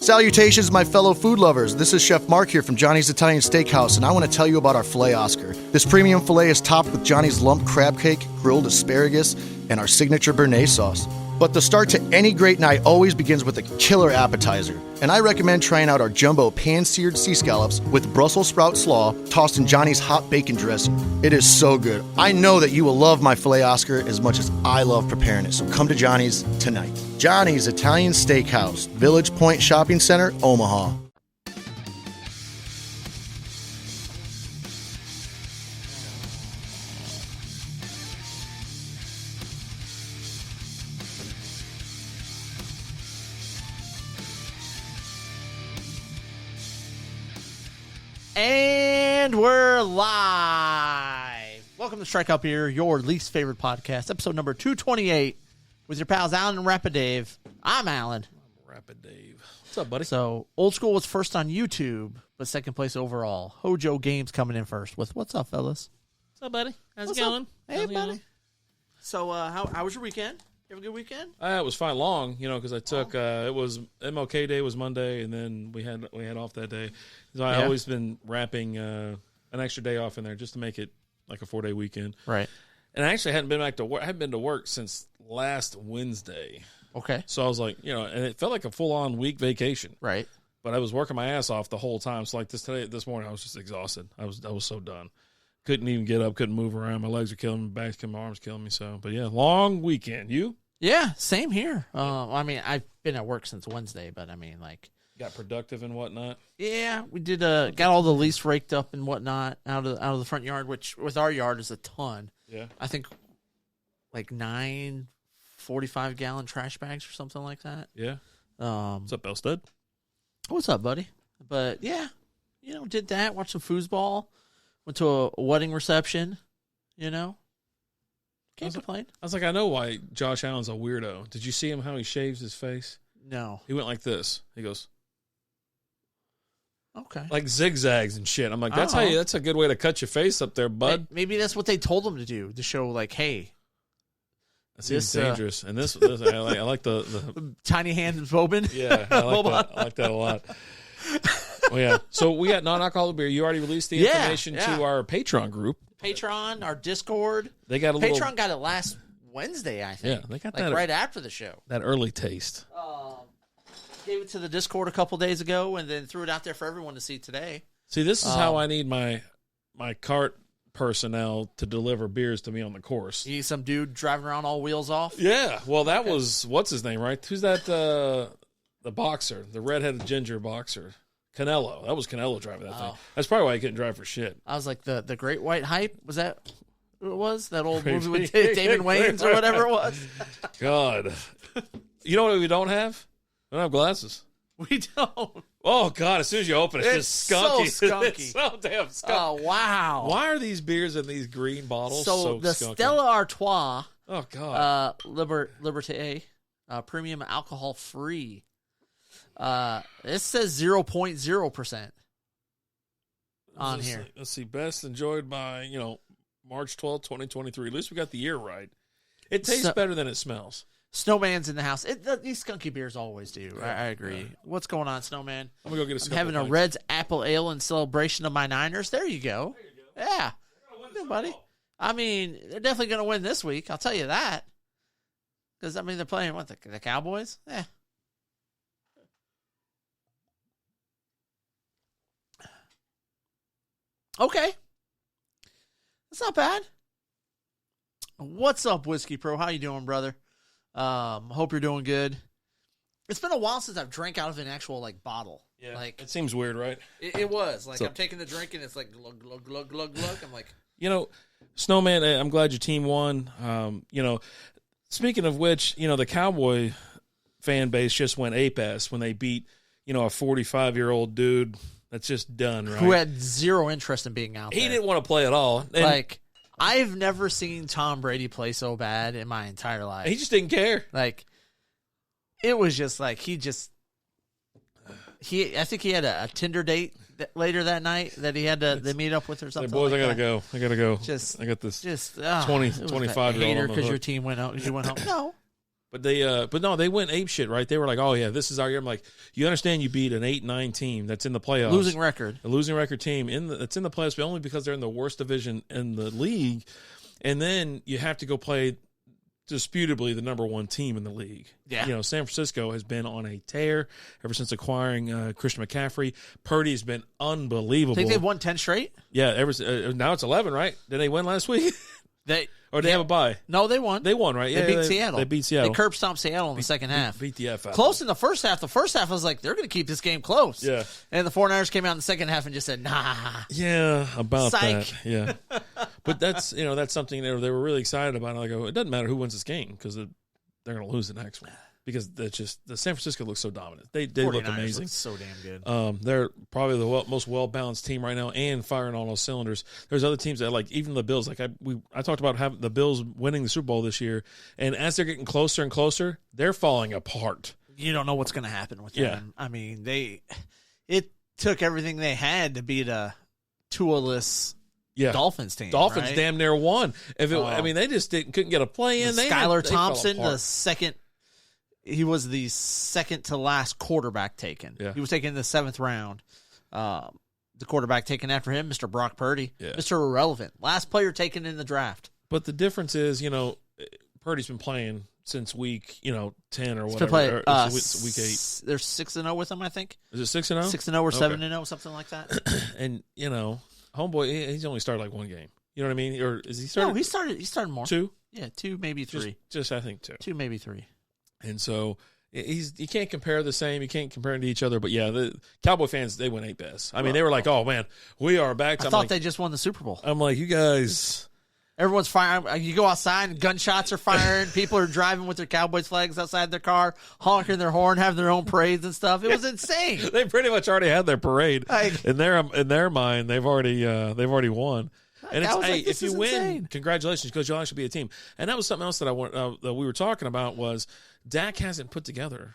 Salutations, my fellow food lovers. This is Chef Mark here from Johnny's Italian Steakhouse, and I want to tell you about our filet Oscar. This premium filet is topped with Johnny's lump crab cake, grilled asparagus, and our signature béarnaise sauce. But the start to any great night always begins with a killer appetizer, and I recommend trying out our jumbo pan-seared sea scallops with Brussels sprout slaw tossed in Johnny's hot bacon dressing. It is so good. I know that you will love my filet Oscar as much as I love preparing it, so come to Johnny's tonight. Johnny's Italian Steakhouse, Village Point Shopping Center, Omaha. And we're live. Welcome to Strikeout Beer, your least favorite podcast, episode number 228, with your pals Alan and Rapid Dave. I'm Alan. I'm Rapid Dave. What's up, buddy? So, Old School was first on YouTube, but second place overall. Hojo Games coming in first with what's up, fellas? What's up, buddy? How's What's it going? up? Hey, How's it buddy. going? So, how was your weekend? You have a good weekend? It was fine, long, because I took it was MLK Day was Monday, and then we had off that day. So I always been wrapping an extra day off in there just to make it like a 4-day weekend. Right. And I actually hadn't been back to work. I hadn't been to work since last Wednesday. Okay. So I was like, and it felt like a full on week vacation. Right. But I was working my ass off the whole time. So like this morning, I was just exhausted. I was so done. Couldn't even get up. Couldn't move around. My legs are killing me. Back's killing me. My arms killing me. So, but yeah, long weekend. You? Yeah, same here. I mean, I've been at work since Wednesday, but I mean, like, Got productive and whatnot. yeah, we did. Got all the leaves raked up and whatnot out of the front yard, which with our yard is a ton. Yeah. I think like 9 45-gallon trash bags or something like that. Yeah. Um, What's up, Elsted? what's up, buddy? But yeah, did that. Watched some foosball. Went to a wedding reception. Can't complain. I was like, I know why Josh Allen's a weirdo. Did you see him how he shaves his face? No. He went like this. He goes Okay. like zigzags and shit. I'm like, that's a good way to cut your face up there, bud. Maybe that's what they told him to do, to show like, hey, That seems this, dangerous. And this I like the tiny hand Bobin. yeah, I like that a lot. Well, yeah. So we got non-alcoholic beer. You already released the information to our Patreon group. Patreon, our Discord. They got a little. Patreon got it last Wednesday, I think. Yeah, they got like that right after the show. That early taste. Gave it to the Discord a couple days ago, and then threw it out there for everyone to see today. See, this is how I need my cart personnel to deliver beers to me on the course. You need some dude driving around all wheels off. Yeah, well, that was what's his name, right? Who's that? The boxer, the redheaded ginger boxer, Canelo. That was Canelo driving that thing. That's probably why he couldn't drive for shit. I was like, the Great White Hype, was that who it was? That old movie with David Wayans or whatever it was? God. You know what we don't have? We don't have glasses. We don't. Oh, God, as soon as you open it, it's just skunky. So skunky. It's so damn skunky. Oh, wow. Why are these beers in these green bottles so the skunky? Stella Artois Oh, God. Liberté, premium alcohol free. This says 0.0% on here. Let's see. Best enjoyed by, March 12th, 2023. At least we got the year right. It tastes better than it smells. Snowman's in the house. These skunky beers always do. Yeah, I agree. Yeah. What's going on, Snowman? I'm going to go get I'm having a Reds Apple Ale in celebration of my Niners. There you go. Yeah. Good, buddy. I mean, they're definitely going to win this week. I'll tell you that. Because, I mean, they're playing, what, the Cowboys? Yeah. Okay. That's not bad. What's up, Whiskey Pro? How you doing, brother? Hope you're doing good. It's been a while since I've drank out of an actual, bottle. Yeah, like, it seems weird, right? It was. Like, I'm taking the drink, and it's like, glug, glug, glug, glug, glug. I'm like... Snowman, I'm glad your team won. Speaking of which, the Cowboy fan base just went ape-ass when they beat, a 45-year-old dude that's just done, right? Who had zero interest in being out there. He didn't want to play at all. And I've never seen Tom Brady play so bad in my entire life. He just didn't care. It was just like I think he had a Tinder date later that night that he had to meet up with or something. Hey, boys, like I gotta go. I got this 25-year-old because your team went out. You went home. No, But they went ape shit, right? They were like, oh yeah, this is our year. I'm like, you understand you beat an 8-9 team that's in the playoffs. Losing record. A losing record team that's in the playoffs, but only because they're in the worst division in the league. And then you have to go play disputably the number one team in the league. Yeah. You know, San Francisco has been on a tear ever since acquiring Christian McCaffrey. Purdy's been unbelievable. I think they've won 10 straight. Yeah, now it's 11, right? Did they win last week? Or did they have a bye? No, they won. They won, right? Yeah, they beat Seattle. They beat Seattle. They curb stomped Seattle in the second half. Beat the F out. Close in the first half. The first half, I was like, they're going to keep this game close. Yeah. And the 49ers came out in the second half and just said, nah. Yeah, about Psych. that. Yeah. But that's something they were really excited about. And I go, it doesn't matter who wins this game because they're going to lose the next one. Because that's just the San Francisco looks so dominant. They look amazing. Look so damn good. They're probably the most well balanced team right now and firing on all cylinders. There's other teams that like even the Bills. Like I talked about having the Bills winning the Super Bowl this year, and as they're getting closer and closer, they're falling apart. You don't know what's going to happen with them. I mean, it took everything they had to beat a Tua-less Dolphins team. Dolphins right? damn near won. I mean, they just couldn't get a play in. Skylar Thompson, the second. He was the second to last quarterback taken. Yeah. He was taken in the 7th round. The quarterback taken after him, Mr. Brock Purdy. Yeah. Mr. Irrelevant. Last player taken in the draft. But the difference is, Purdy's been playing since week, 10 or He's whatever. been playing, week 8. They're 6-0 with him, I think. Is it 6-0? 6-0 or 7-0, something like that. And, homeboy, he's only started like one game. You know what I mean? Or is he started? No, he started more. 2? Yeah, 2, maybe 3. Just I think 2. 2, maybe 3. And so you can't compare the same. You can't compare them to each other. But yeah, the Cowboy fans, they went 8 best. I mean, they were like, "Oh man, we are back." I thought they just won the Super Bowl. I'm like, you guys. Everyone's firing. You go outside and gunshots are firing. People are driving with their Cowboys flags outside their car, honking their horn, having their own parades and stuff. It was insane. They pretty much already had their parade. In their mind, they've already won. And it's if you win, insane. Congratulations, because you'll actually be a team. And that was something else that that we were talking about was Dak hasn't put together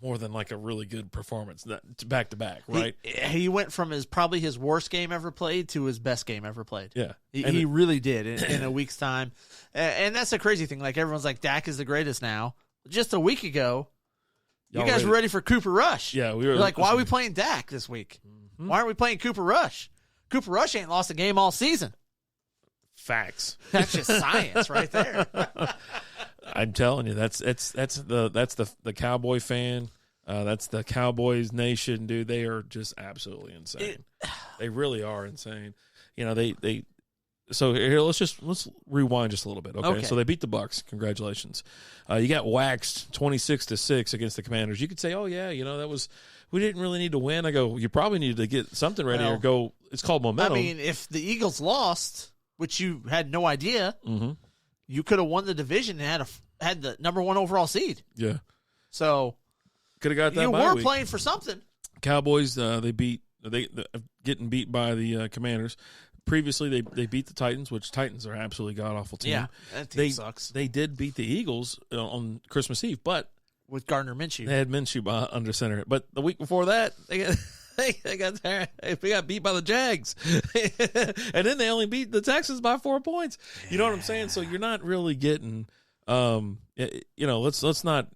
more than like a really good performance back to back, right? He went from probably his worst game ever played to his best game ever played. Yeah, he really did in a week's time. And that's the crazy thing. Like everyone's like, Dak is the greatest now. Just a week ago, you guys were ready for Cooper Rush. Yeah, we were like, why are we playing Dak this week? Mm-hmm. Why aren't we playing Cooper Rush? Cooper Rush ain't lost a game all season. Facts. That's just science right there. I'm telling you, that's the Cowboy fan. That's the Cowboys nation, dude. They are just absolutely insane. They really are insane. So here, let's rewind just a little bit. Okay. So they beat the Bucs. Congratulations. You got waxed 26-6 against the Commanders. You could say, oh yeah, we didn't really need to win. I go, you probably needed to get something ready or go. It's called momentum. I mean, if the Eagles lost, which you had no idea, you could have won the division and had the number 1 overall seed. Yeah. So could have got that. You were playing for something. Cowboys, getting beat by the Commanders. Previously, they beat the Titans, which Titans are absolutely god awful team. Yeah, that team sucks. They did beat the Eagles on Christmas Eve, but with Gardner Minshew, they had Minshew under center. But the week before that, they got beat by the Jags, and then they only beat the Texans by 4 points. You know what I'm saying? So you're not really getting, let's not.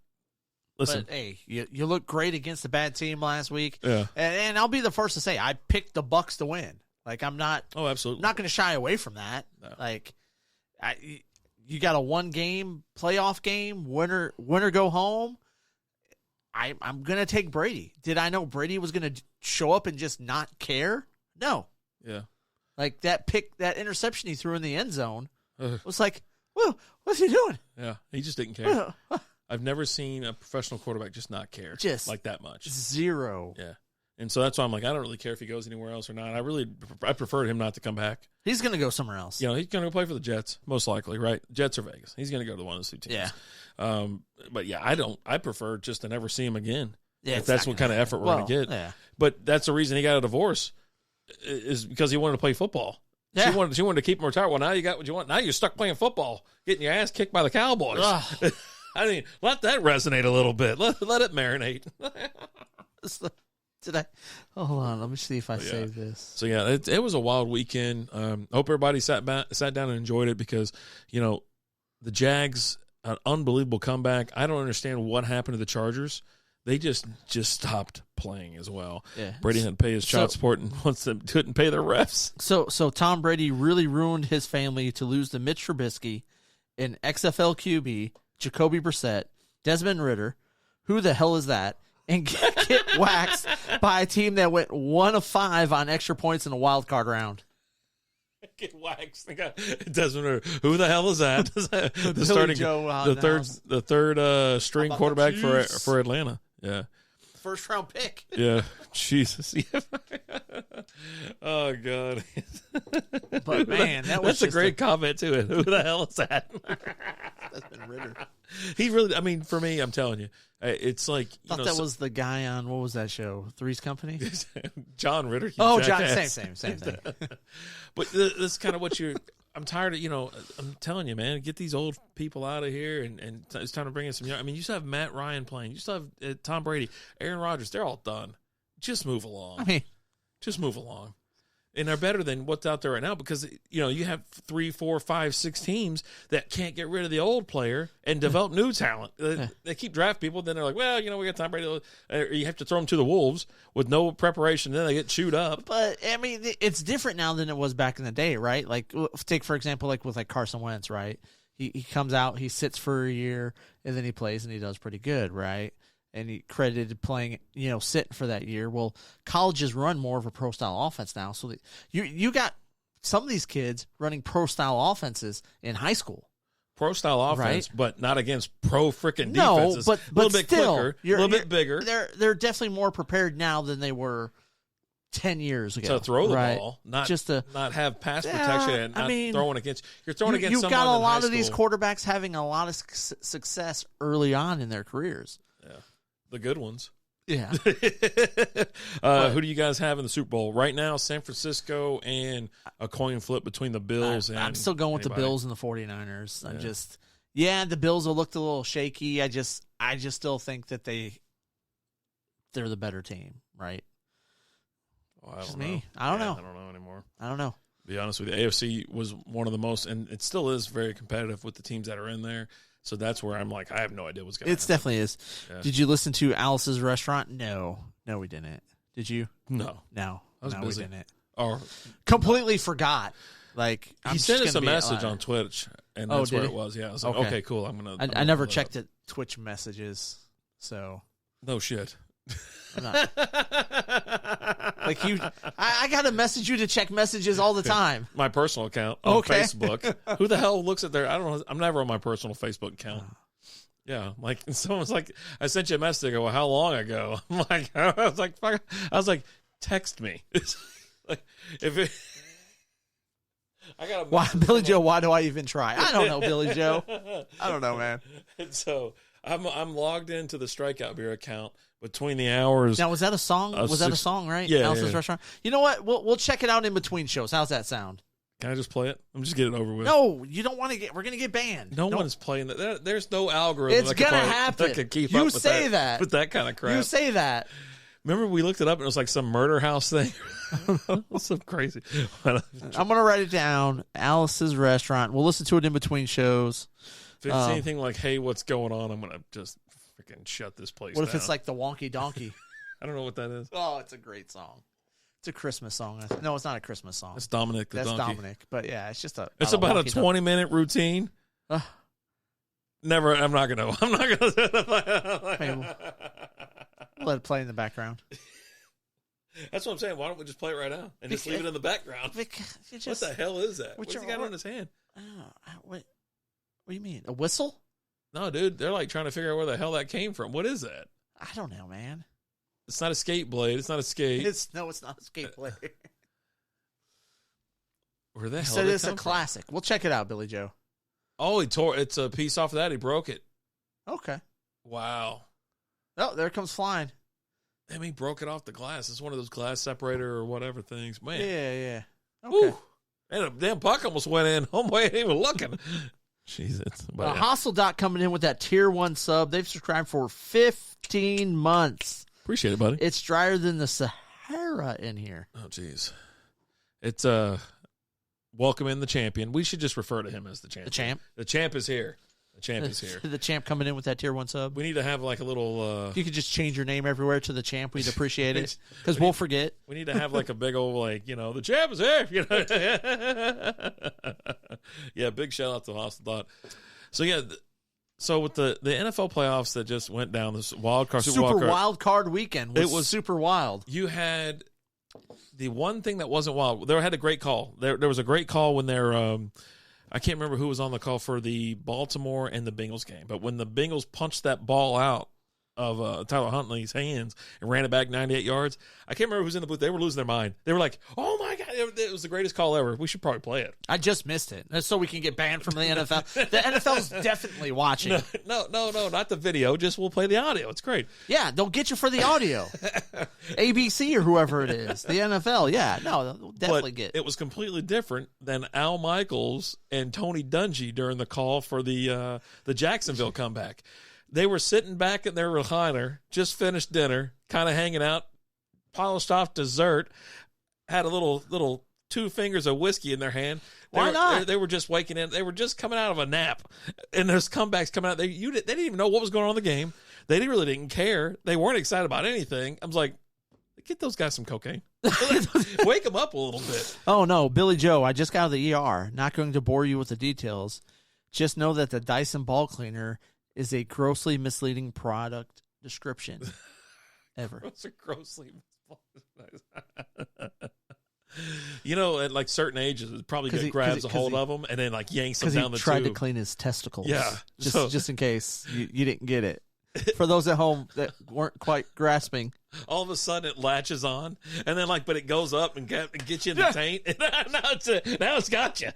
Listen. But hey, you look great against a bad team last week. Yeah, and I'll be the first to say I picked the Bucs to win. Like I'm not. Oh, absolutely. Not going to shy away from that. No. Like, you got a 1-game playoff game, winner go home. I'm going to take Brady. Did I know Brady was going to show up and just not care? No. Yeah. Like that interception he threw in the end zone was like, whoa, what's he doing? Yeah, he just didn't care. I've never seen a professional quarterback just not care, just like that much. Zero. Yeah. And so that's why I'm like, I don't really care if he goes anywhere else or not. I prefer him not to come back. He's going to go somewhere else. He's going to go play for the Jets, most likely, right? Jets or Vegas. He's going to go to one of those 2 teams. Yeah. But yeah, I prefer just to never see him again. Yeah, if that's what kind of effort we're going to get. Yeah. But that's the reason he got a divorce is because he wanted to play football. Yeah. She wanted to keep him retired. Well, now you got what you want. Now you're stuck playing football, getting your ass kicked by the Cowboys. I mean, let that resonate a little bit. Let it marinate. Did I? Hold on. Let me see if I saved this. So yeah, it was a wild weekend. Hope everybody sat down and enjoyed it because the Jags an unbelievable comeback. I don't understand what happened to the Chargers. They just stopped playing as well. Yeah. Brady didn't pay his child support and couldn't pay their refs. So Tom Brady really ruined his family to lose to Mitch Trubisky, an XFL QB, Jacoby Brissett, Desmond Ridder. Who the hell is that? And get waxed by a team that went 1 of 5 on extra points in a wild card round. Get waxed. It doesn't matter. Who the hell is that? The starting the third string quarterback for Atlanta. Yeah. First round pick. Yeah. Jesus. Oh God. But man, that's a great comment to it. Who the hell is that? That's been Ritter. He really. I mean, for me, I'm telling you, it's like I thought that was the guy on what was that show? Three's Company. John Ritter. Oh, John. Same thing. But this is kind of what you're. I'm tired of, I'm telling you, man, get these old people out of here, and it's time to bring in some young. I mean, you still have Matt Ryan playing. You still have Tom Brady, Aaron Rodgers. They're all done. Just move along. Just move along. And they're better than what's out there right now because, you have 3, 4, 5, 6 teams that can't get rid of the old player and develop new talent. They keep drafting people. Then they're like, well, we got Tom Brady. You have to throw them to the Wolves with no preparation. Then they get chewed up. But, I mean, it's different now than it was back in the day, right? Like, take, for example, with Carson Wentz, right? He comes out, he sits for a year, and then he plays, and he does pretty good, right? And he credited playing, sitting for that year. Well, colleges run more of a pro-style offense now. So you got some of these kids running pro-style offenses in high school. Pro-style offense, right? But not against pro-frickin' defenses. No, but a little bit still, quicker, a little bit bigger. They're definitely more prepared now than they were 10 years ago. To throw the ball, not have pass protection and throwing against. You're throwing against you've someone got a in lot high of school. these quarterbacks having a lot of success early on in their careers. Yeah. The good ones. Yeah. Who do you guys have in the Super Bowl? Right now, San Francisco and a coin flip between the Bills and I'm still going with the Bills and the 49ers. I'm the Bills will look a little shaky. I just still think that they're the better team, right? Oh, I don't know. I don't know. I don't know anymore. I don't know. To be honest with you, AFC was one of the most, and it still is very competitive with the teams that are in there. So that's where I'm like, I have no idea what's going to happen. It definitely is. Yeah. Did you listen to Alice's Restaurant? No, we didn't. Did you? No. I was busy. We didn't. Or completely forgot. Like he sent us a message on Twitch, and that's where it was. Yeah, I was like, okay, cool. I never checked the Twitch messages, so no shit. I'm not. Like you, I got to message you to check messages all the time. My personal account on Facebook. Who the hell looks at their? I don't know. I'm never on my personal Facebook account. Yeah, like someone's like, I sent you a message. I go, well, how long ago? I'm like, I was like, text me. Like, if it. I got why, Billy Joe? Why do I even try? I don't know, Billy Joe. I don't know, man. And so I'm logged into the Strikeout Beer account between the hours. Now, was that a song? Was that a song, right? Yeah. Alice's Restaurant. You know what? We'll check it out in between shows. How's that sound? Can I just play it? I'm just getting it over with. No, you don't want to get. We're gonna get banned. No one's playing that. There's no algorithm. It's gonna happen. That could keep you up say that with that kind of crap. You say that. Remember, we looked it up and it was like some murder house thing. It was so crazy. I'm gonna write it down. Alice's Restaurant. We'll listen to it in between shows. If it's anything like, "Hey, what's going on?" I'm gonna just freaking shut this place down. What if it's like the Wonky Donkey? I don't know what that is. Oh, it's a great song. It's a Christmas song. No, it's not a Christmas song. It's Dominic the Donkey. That's Dominic. But yeah, it's just a. It's about a 20-minute routine. Never. I'm not gonna. Let it play in the background. That's what I'm saying. Why don't we just play it right now and just leave it in the background? What the hell is that? What's he got on his hand? What do you mean? A whistle? No, dude. They're like trying to figure out where the hell that came from. What is that? I don't know, man. It's not a skate blade. It's not a skate. It's not a skate blade. Where the hell? So it's a classic. We'll check it out, Billy Joe. Oh, he tore. It's a piece off of that. He broke it. Okay. Wow. Oh, there it comes flying. I mean, he broke it off the glass. It's one of those glass separator or whatever things. Man. Yeah. Okay. Ooh. And a damn puck almost went in. Homeboy ain't even looking. Jesus. Hostel coming in with that tier 1 sub. They've subscribed for 15 months. Appreciate it, buddy. It's drier than the Sahara in here. Oh, jeez. It's welcome in the champion. We should just refer to him as the champion. The champ? The champ is here. The champ is here. The champ coming in with that tier 1 sub. We need to have like a little. If you could just change your name everywhere to the champ, we'd appreciate it because we'll forget. We need to have like a big old the champ is here. Yeah, big shout out to Austin Thought. So yeah. So with the NFL playoffs that just went down, this wild card, super wild card weekend was super wild. You had the one thing that wasn't wild. They had a great call. There was a great call when they're I can't remember who was on the call for the Baltimore and the Bengals game, but when the Bengals punched that ball out of Tyler Huntley's hands and ran it back 98 yards, I can't remember who's in the booth. They were losing their mind. They were like, "Oh my god, it was the greatest call ever. We should probably play it." I just missed it. That's so we can get banned from the NFL. The NFL's definitely watching. No, not the video. Just we'll play the audio. It's great. Yeah, they'll get you for the audio. ABC or whoever it is. The NFL. Yeah, no, they'll definitely get. It was completely different than Al Michaels and Tony Dungy during the call for the Jacksonville comeback. They were sitting back in their recliner, just finished dinner, kind of hanging out, polished off dessert, had a little 2 fingers of whiskey in their hand. Why not? They were just waking in. They were just coming out of a nap, and there's comebacks coming out. They didn't even know what was going on in the game. They really didn't care. They weren't excited about anything. I was like, get those guys some cocaine. Wake them up a little bit. Oh, no, Billy Joe, I just got out of the ER. Not going to bore you with the details. Just know that the Dyson ball cleaner is a grossly misleading product description ever. It's a grossly at like certain ages, it probably grabs a hold of them and then like yanks them down the tube. Because he tried to clean his testicles. Yeah. Just in case you didn't get it. For those at home that weren't quite grasping. All of a sudden it latches on, and then but it goes up and gets you in the taint. And now it's got you.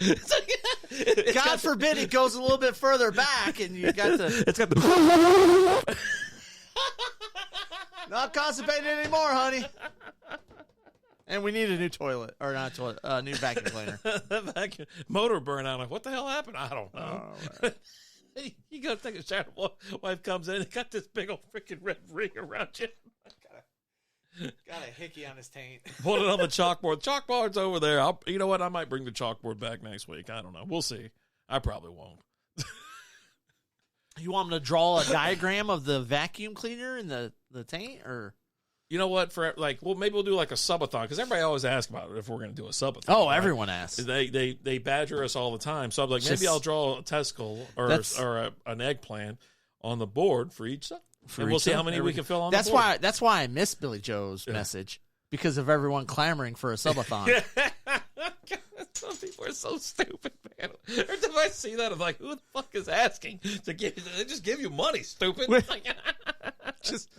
God forbid it goes a little bit further back, and you got the. It's got the. Not constipated anymore, honey. And we need a new toilet, or not toilet, new vacuum cleaner. Motor burnout. Like, what the hell happened? I don't know. Oh, you go take a shower. Wife comes in and got this big old freaking red ring around you. Got a hickey on his taint. Put it on the chalkboard. Chalkboard's over there. You know what? I might bring the chalkboard back next week. I don't know. We'll see. I probably won't. You want him to draw a diagram of the vacuum cleaner and the taint, or? You know what? Maybe we'll do like a subathon, because everybody always asks about it if we're going to do a subathon. Oh, right? Everyone asks. They badger us all the time. So I'm like, maybe I'll draw a testicle or an eggplant on the board for each sub. And we'll see how many we can fill on the board. That's why I missed Billy Joe's message, because of everyone clamoring for a subathon. Some people are so stupid, man. Every time I see that, I'm like, who the fuck is asking to give? They just give you money, stupid. Just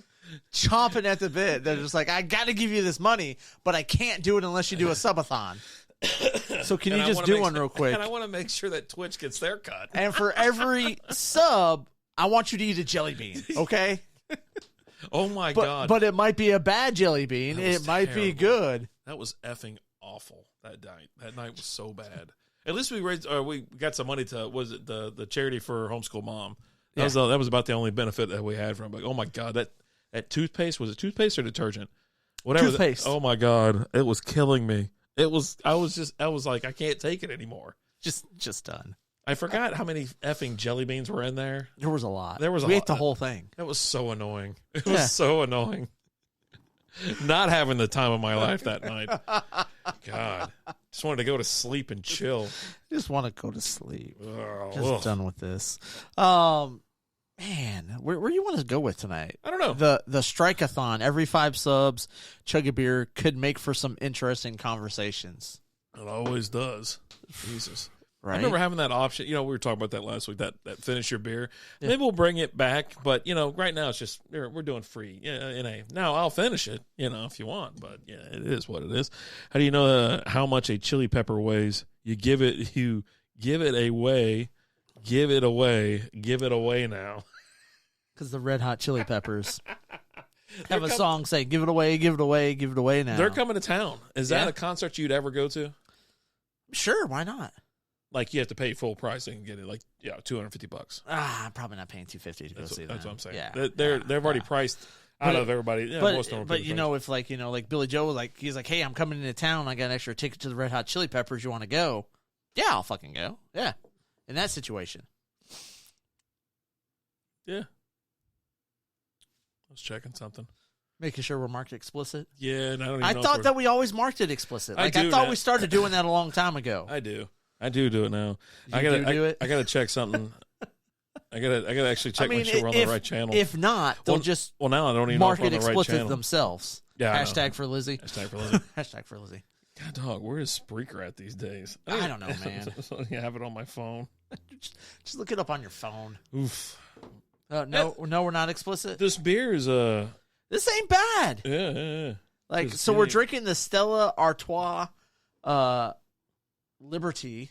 chomping at the bit. They're just like, I got to give you this money, but I can't do it unless you do a subathon. So can you just do one real quick? And I want to make sure that Twitch gets their cut. And for every sub, I want you to eat a jelly bean, okay? Oh, my God. But it might be a bad jelly bean. It might be good. That was effing awful that night. That night was so bad. At least we got some money to, was it the charity for homeschool mom? That was about the only benefit that we had from it. Like, oh, my God, that toothpaste, was it toothpaste or detergent? Whatever. Toothpaste. Oh, my God. It was killing me. I was like, I can't take it anymore. Just done. I forgot how many effing jelly beans were in there. There was a lot. We ate the whole thing. It was so annoying. It was so annoying. Not having the time of my life that night. God. Just wanted to go to sleep and chill. Just want to go to sleep. Oh, done with this. Man, where you want to go with tonight? I don't know. The Strikeathon, every 5 subs, chug a beer, could make for some interesting conversations. It always does. Jesus. Right? I remember having that option. We were talking about that last week, that finish your beer. Yeah. Maybe we'll bring it back, but, right now it's just, we're doing free. Now I'll finish it, if you want, but yeah, it is what it is. How do you know how much a chili pepper weighs? You give it away. Give it away now. Because the Red Hot Chili Peppers have a song saying, give it away, give it away, give it away now. They're coming to town. Is that a concert you'd ever go to? Sure, why not? Like, you have to pay full price and get it, $250. I'm probably not paying $250 to go see them. That's what I'm saying. Yeah. They've already priced out of everybody. Yeah, most of them. But if like Billy Joe, he's like, hey, I'm coming into town. I got an extra ticket to the Red Hot Chili Peppers. You want to go? Yeah, I'll fucking go. Yeah. In that situation. Yeah. I was checking something. Making sure we're marked explicit. Yeah, and I don't even I know thought if that we always marked it explicit. I Like I do thought now. we started doing that a long time ago. I do. I do it now. You do it? I gotta check something. I gotta actually check make sure we're on the right channel. If not, they'll just now I don't even know mark if we're it on the right explicit channel. themselves. Yeah, I know. Hashtag for Lizzie. Hashtag for Lizzie. Hashtag for Lizzie. God, dog, where is Spreaker at these days? I don't know, man. I have it on my phone. Just look it up on your phone. Oof. No, we're not explicit. This beer is This ain't bad. yeah. Like, Just so we're kidding. drinking the Stella Artois Liberty.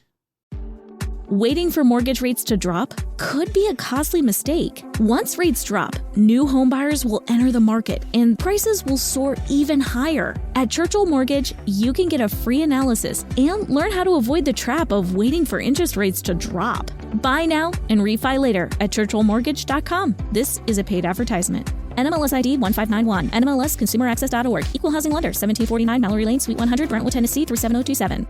Waiting for mortgage rates to drop could be a costly mistake. Once rates drop, new home buyers will enter the market and prices will soar even higher. At Churchill Mortgage, you can get a free analysis and learn how to avoid the trap of waiting for interest rates to drop. Buy now and refi later at churchillmortgage.com. This is a paid advertisement. NMLS ID 1591. NMLS ConsumerAccess.org. Equal Housing Lender. 1749 Mallory Lane, Suite 100, Brentwood, Tennessee 37027.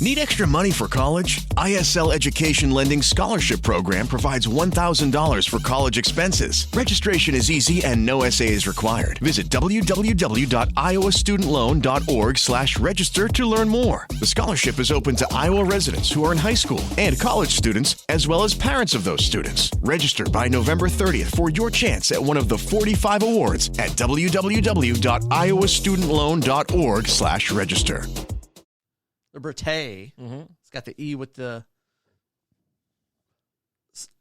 Need extra money for college? ISL Education Lending Scholarship Program provides $1,000 for college expenses. Registration is easy and no essay is required. Visit www.iowastudentloan.org/register to learn more. The scholarship is open to Iowa residents who are in high school and college students, as well as parents of those students. Register by November 30th for your chance at one of the 45 awards at www.iowastudentloan.org/register. Liberté. Mm-hmm. It's got the E with the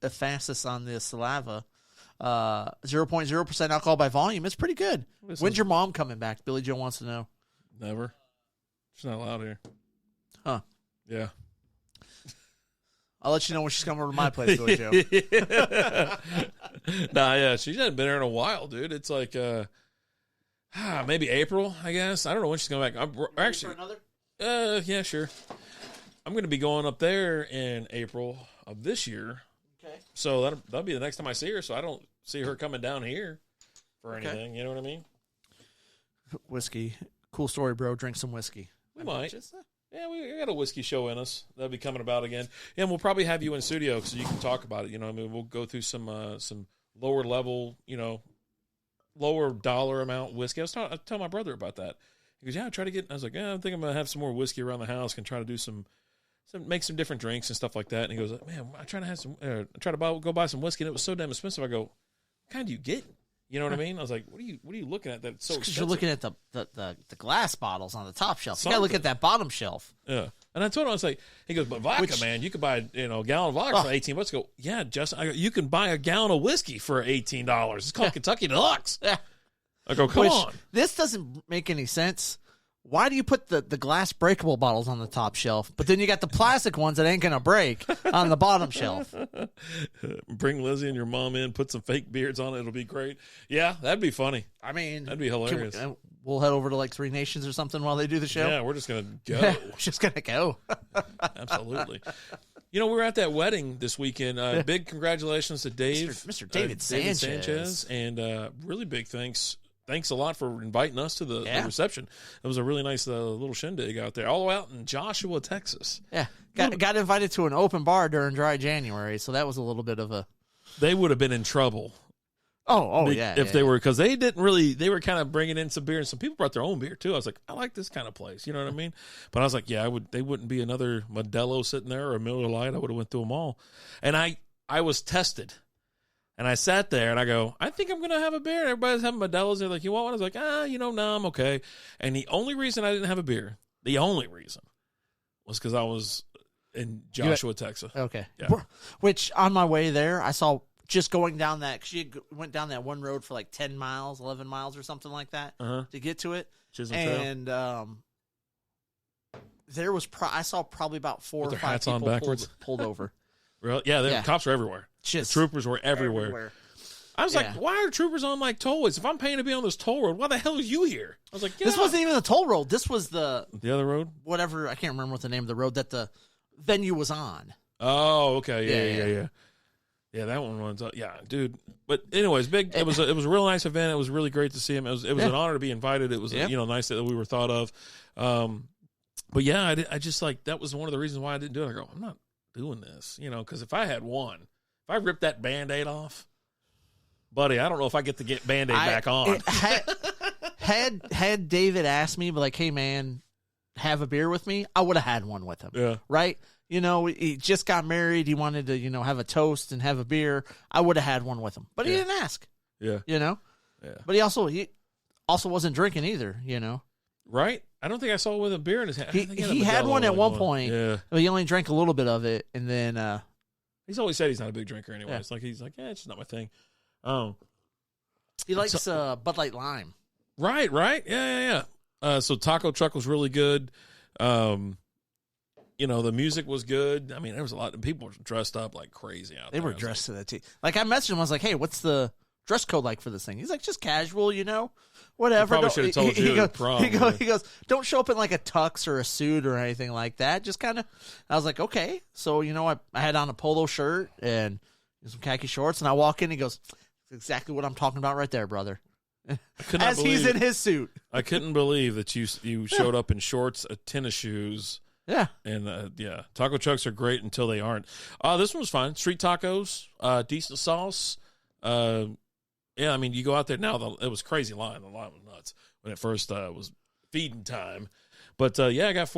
emphasis on the saliva. 0.0% alcohol by volume. It's pretty good. When's your mom coming back? Billy Joe wants to know. Never. She's not allowed here. Huh. Yeah. I'll let you know when she's coming over to my place, Billy Joe. Nah, yeah, she hasn't been here in a while, dude. It's like maybe April, I guess. I don't know when she's coming back. Actually, yeah, sure. I'm going to be going up there in April of this year. Okay. So that'll be the next time I see her. So I don't see her coming down here for anything. You know what I mean? Whiskey. Cool story, bro. Drink some whiskey. We might. Yeah, we got a whiskey show in us. That'll be coming about again. Yeah, and we'll probably have you in studio so you can talk about it. You know, I mean, we'll go through some lower level, lower dollar amount whiskey. I tell my brother about that. He goes, yeah, try to get. I was like, yeah, I think I'm gonna have some more whiskey around the house. Can try to do make some different drinks and stuff like that. And he goes, man, I try to have some. Try to go buy some whiskey, and it was so damn expensive. I go, what kind do you get? You know what I mean? I was like, what are you looking at? That's so expensive. You're looking at the glass bottles on the top shelf. You got to look at that bottom shelf. Yeah. And I told him, I was like, he goes, but vodka, man, you could buy a gallon of vodka for $18. I go, yeah, Justin, you can buy a gallon of whiskey for $18. It's called Kentucky Deluxe. Yeah. I go, come on. This doesn't make any sense. Why do you put the glass breakable bottles on the top shelf, but then you got the plastic ones that ain't going to break on the bottom shelf? Bring Lizzie and your mom in, put some fake beards on it. It'll be great. Yeah, that'd be funny. I mean, that'd be hilarious. We'll head over to like Three Nations or something while they do the show. Yeah, we're just going to go. We're just going to go. Absolutely. We were at that wedding this weekend. Big congratulations to Dave. Mr. David Sanchez. And really big thanks. Thanks a lot for inviting us to the reception. It was a really nice little shindig out there, all the way out in Joshua, Texas. Yeah, got invited to an open bar during dry January, so that was a little bit of a... They would have been in trouble. If they were, because they didn't really, they were kind of bringing in some beer, and some people brought their own beer too. I was like, I like this kind of place. You know what I mean? But I was like, yeah, they wouldn't be another Modelo sitting there or a Miller Lite. I would have went through them all. And I was tested. And I sat there and I go, I think I'm going to have a beer. And everybody's having Modelo's. They're like, you want one? I was like, no, I'm okay. And the only reason I didn't have a beer, was because I was in Joshua, Texas. Okay. Yeah. Which on my way there, I saw just going down that, because you went down that one road for like 10 miles, 11 miles or something like that to get to it. And there was, I saw probably about 4 or 5 people pulled over. Really? Yeah, cops were everywhere. The troopers were everywhere. I was like, why are troopers on like tollways? If I'm paying to be on this toll road, why the hell are you here? I was like, this wasn't even the toll road. This was the other road? Whatever. I can't remember what the name of the road that the venue was on. Oh, okay. Yeah. Yeah, that one was, dude. But anyways, it was a real nice event. It was really great to see him. It was an honor to be invited. It was, nice that we were thought of. But yeah, I just like, that was one of the reasons why I didn't do it. I go, I'm not doing this, because if I had one, if I ripped that Band-Aid off, buddy, I don't know if I get to get Band-Aid back on. Had David asked me, like, hey, man, have a beer with me, I would have had one with him. Yeah. Right? He just got married. He wanted to, have a toast and have a beer. I would have had one with him. But he didn't ask. Yeah. Yeah. But he also wasn't drinking either, Right? I don't think I saw it with a beer in his hand. He had one at one point. Yeah. But he only drank a little bit of it, and then he's always said he's not a big drinker anyway. Yeah. He's like, it's just not my thing. He likes Bud Light Lime. Right. Yeah. So Taco Truck was really good. The music was good. I mean, there was a lot of people dressed up like crazy out there. They were dressed to the T. Like, I messaged him. I was like, hey, what's the dress code like for this thing? He's like, just casual, whatever. He probably should have told you. He goes, don't show up in like a tux or a suit or anything like that. Just kind of, I was like, okay. So, I had on a polo shirt and some khaki shorts, and I walk in, he goes, that's exactly what I'm talking about right there, brother. As he's in his suit. I couldn't believe that you showed up in shorts, tennis shoes. Yeah. And, taco trucks are great until they aren't. This one was fine. Street tacos, decent sauce. I mean, you go out there now, it was crazy line. The line was nuts when it first was feeding time. But, I got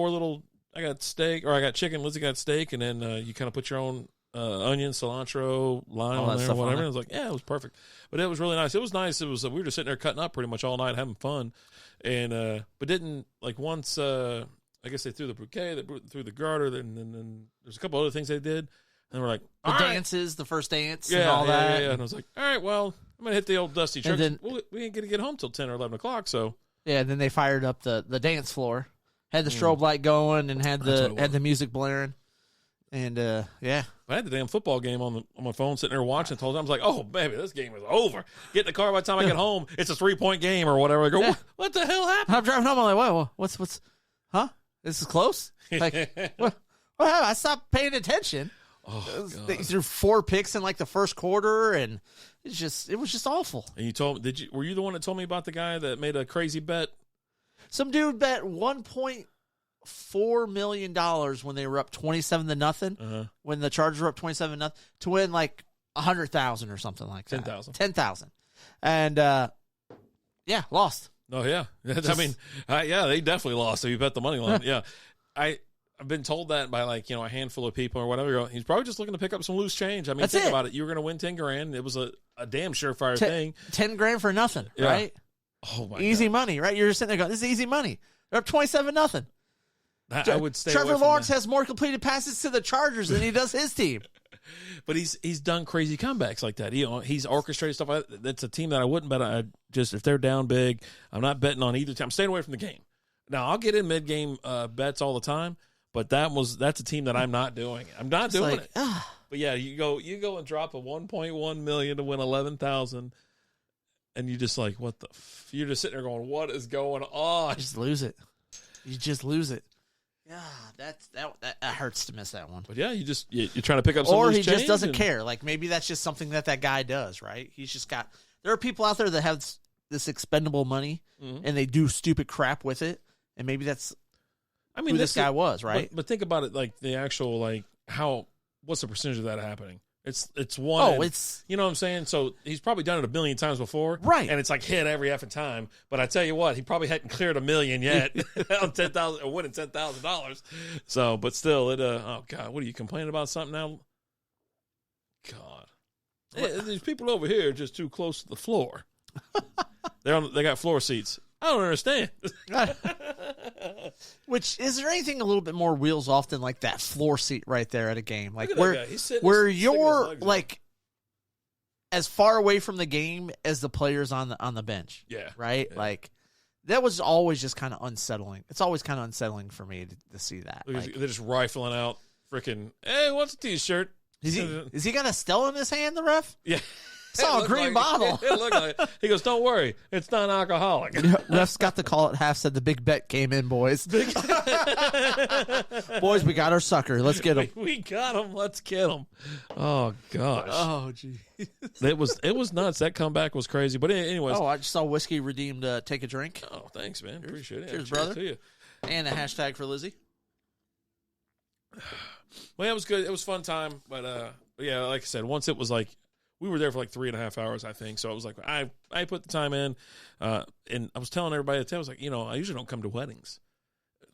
I got steak, or I got chicken. Lizzie got steak, and then you kind of put your own onion, cilantro, lime on there, or whatever. It was like, it was perfect. But it was really nice. It was nice. It was we were just sitting there cutting up pretty much all night, having fun. And but didn't, like, once I guess they threw the bouquet, they threw the garter, then there's a couple other things they did. And we're like, the dances, the first dance, and all that. Yeah. And I was like, all right, well, I'm going to hit the old dusty church. Then, we ain't going to get home till 10 or 11 o'clock, so. Yeah, and then they fired up the dance floor, had the strobe light going, and had the music blaring. And, I had the damn football game on my phone sitting there watching the whole time. I was like, oh, baby, this game is over. Get in the car by the time I get home. It's a 3-point game or whatever. I go, what the hell happened? I'm driving home. I'm like, whoa, what's, huh? This is close? Like, what happened? I stopped paying attention. Oh, they threw 4 picks in like the first quarter, and it was just awful. And you told me, were you the one that told me about the guy that made a crazy bet? Some dude bet $1.4 million when they were up 27-0, when the Chargers were up 27-0, to win like 100,000 or something like that. 10,000. And lost. Oh yeah, I mean, they definitely lost. So you bet the money line. Yeah, I've been told that by like a handful of people or whatever. He's probably just looking to pick up some loose change. I mean, think about it. You were going to win $10,000. It was a damn surefire thing. $10,000 for nothing, right? Oh my, easy money, right? You're just sitting there going, "This is easy money." They're up 27-0. I would stay. Trevor Lawrence has more completed passes to the Chargers than he does his team. But he's done crazy comebacks like that. He's orchestrated stuff like that. That's a team that I wouldn't bet. I just, if they're down big, I'm not betting on either team. I'm staying away from the game. Now I'll get in mid game bets all the time, but that's a team that I'm not doing. I'm not doing it. But yeah, you go and drop a 1.1 million to win 11,000, and you just like, what the? You're just sitting there going, what is going on? You just lose it. Yeah, that hurts to miss that one. But yeah, you're trying to pick up some or loose he just change doesn't care. Like maybe that's just something that guy does, right? He's just got. There are people out there that have this expendable money and they do stupid crap with it, and maybe that's. I mean, who this guy was, right? But think about it, like the actual what's the percentage of that happening? It's one. It's you know what I'm saying. So he's probably done it a million times before, right? And it's like hit every effing time. But I tell you what, he probably hadn't cleared $1 million yet on $10,000 or winning $10,000. So, but still, oh God, what are you complaining about something now? God, these people over here are just too close to the floor. They got floor seats. I don't understand. Which is there anything a little bit more wheels off than like that floor seat right there at a game, like where you're like as far away from the game as the players on the bench, right? Yeah. Like that was always just kind of unsettling. It's always kind of unsettling for me to see that. Like, they're just rifling out freaking. Hey, what's a T-shirt? Is he got a Stella in his hand? The ref? Yeah. Saw a green bottle. It looked like it. He goes, "Don't worry, it's non-alcoholic." Refs got the call at half. Said the big bet came in, boys. Boys, we got our sucker. Let's get him. We got him. Let's get him. Oh gosh. Oh gee. It was nuts. That comeback was crazy. But anyways. Oh, I just saw Whiskey redeemed. Take a drink. Oh, thanks, man. Appreciate it. Cheers, brother. To you. And a hashtag for Lizzie. Well, yeah, it was good. It was a fun time. But, yeah, like I said, once it was like, we were there for like 3.5 hours, I think. So it was like, I put the time in. And I was telling everybody at the time, I was like, I usually don't come to weddings.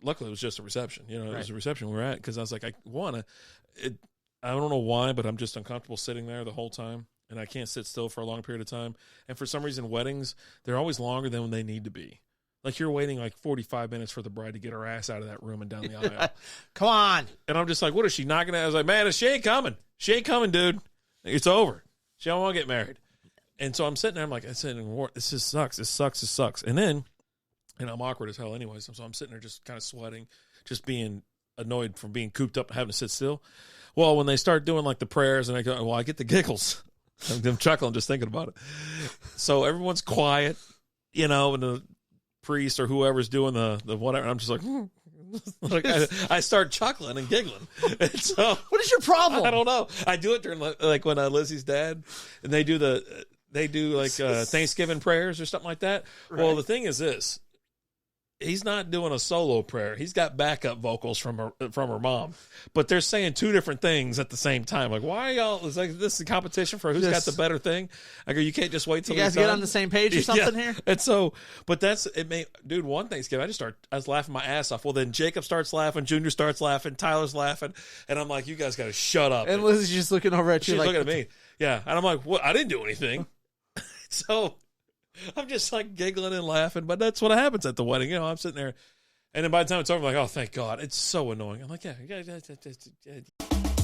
Luckily, it was just a reception. It was a reception we were at because I was like, I don't know why, but I'm just uncomfortable sitting there the whole time. And I can't sit still for a long period of time. And for some reason, weddings, they're always longer than when they need to be. Like you're waiting like 45 minutes for the bride to get her ass out of that room and down the aisle. Come on. And I'm just like, what is she knocking at? I was like, man, she ain't coming. She ain't coming, dude. It's over. She don't want to get married. And so I'm sitting there. I'm like, this just sucks. This sucks. And then, and I'm awkward as hell anyways. So I'm sitting there just kind of sweating, just being annoyed from being cooped up and having to sit still. Well, when they start doing like the prayers and I get the giggles. I'm chuckling just thinking about it. So everyone's quiet, and the priest or whoever's doing the whatever. I'm just like, like I start chuckling and giggling. And so, what is your problem? I don't know. I do it during like when Lizzie's dad and they do like Thanksgiving prayers or something like that. Right. Well, the thing is this. He's not doing a solo prayer. He's got backup vocals from her mom, but they're saying two different things at the same time. Like, why are y'all? It's like this is a competition for who's got the better thing. I go, you can't just wait till you guys get on the same page or something here. And so, but dude. One Thanksgiving, I was laughing my ass off. Well, then Jacob starts laughing, Junior starts laughing, Tyler's laughing, and I'm like, you guys got to shut up. And Lizzie's just looking over at you, she's like, looking at me. Yeah, and I'm like, what? I didn't do anything. So I'm just like giggling and laughing, but that's what happens at the wedding. I'm sitting there. And then by the time it's over, I'm like, oh, thank God. It's so annoying. I'm like, yeah.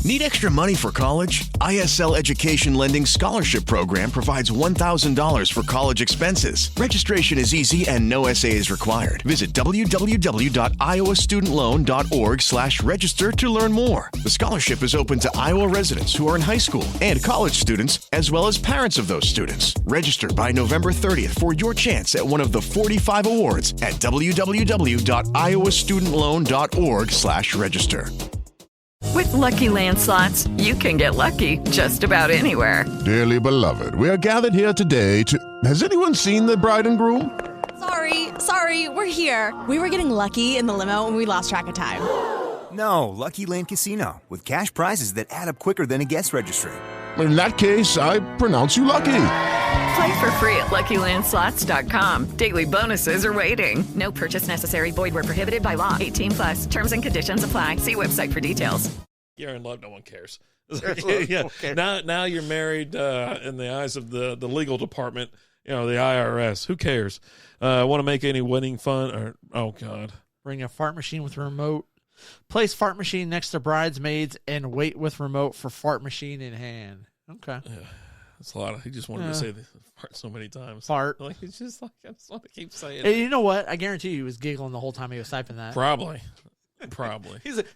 Need extra money for college? ISL Education Lending Scholarship Program provides $1,000 for college expenses. Registration is easy and no essay is required. Visit www.iowastudentloan.org/register to learn more. The scholarship is open to Iowa residents who are in high school and college students, as well as parents of those students. Register by November 30th for your chance at one of the 45 awards at www.iowastudentloan.org/register. With Lucky Land Slots, you can get lucky just about anywhere. Dearly beloved, we are gathered here today to... Has anyone seen the bride and groom? Sorry, we're here. We were getting lucky in the limo and we lost track of time. No, Lucky Land Casino, with cash prizes that add up quicker than a guest registry. In that case, I pronounce you lucky. Play for free at LuckyLandSlots.com. Daily bonuses are waiting. No purchase necessary. Void where prohibited by law. 18+. Terms and conditions apply. See website for details. You're in love. No one cares. Yeah. Now you're married in the eyes of the legal department. The IRS. Who cares? Want to make any wedding fun? Or oh God, bring a fart machine with a remote. Place fart machine next to bridesmaids and wait with remote for fart machine in hand. Okay. Yeah. That's a lot of. He just wanted to say the fart so many times. Fart. Like it's just like I just want to keep saying. And you know what? I guarantee you he was giggling the whole time he was typing that. Probably. He's like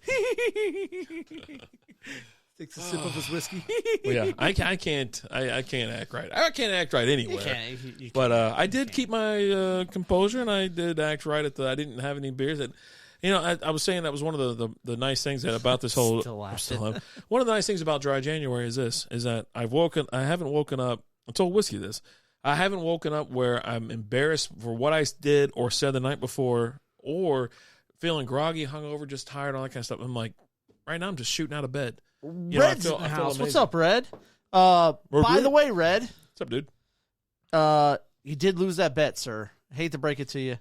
takes a sip of his whiskey. Well, yeah, I can't act right. I can't act right anywhere. You but I did keep my composure, and I did act right at I didn't have any beers. That I was saying that was one of the nice things about this whole. One of the nice things about dry January is that I haven't woken up. I told Whiskey this. I haven't woken up where I'm embarrassed for what I did or said the night before, or feeling groggy, hungover, just tired, all that kind of stuff. I'm like, right now I'm just shooting out of bed. Red's in the house. What's up, Red? By the way, Red. What's up, dude? You did lose that bet, sir. I hate to break it to you.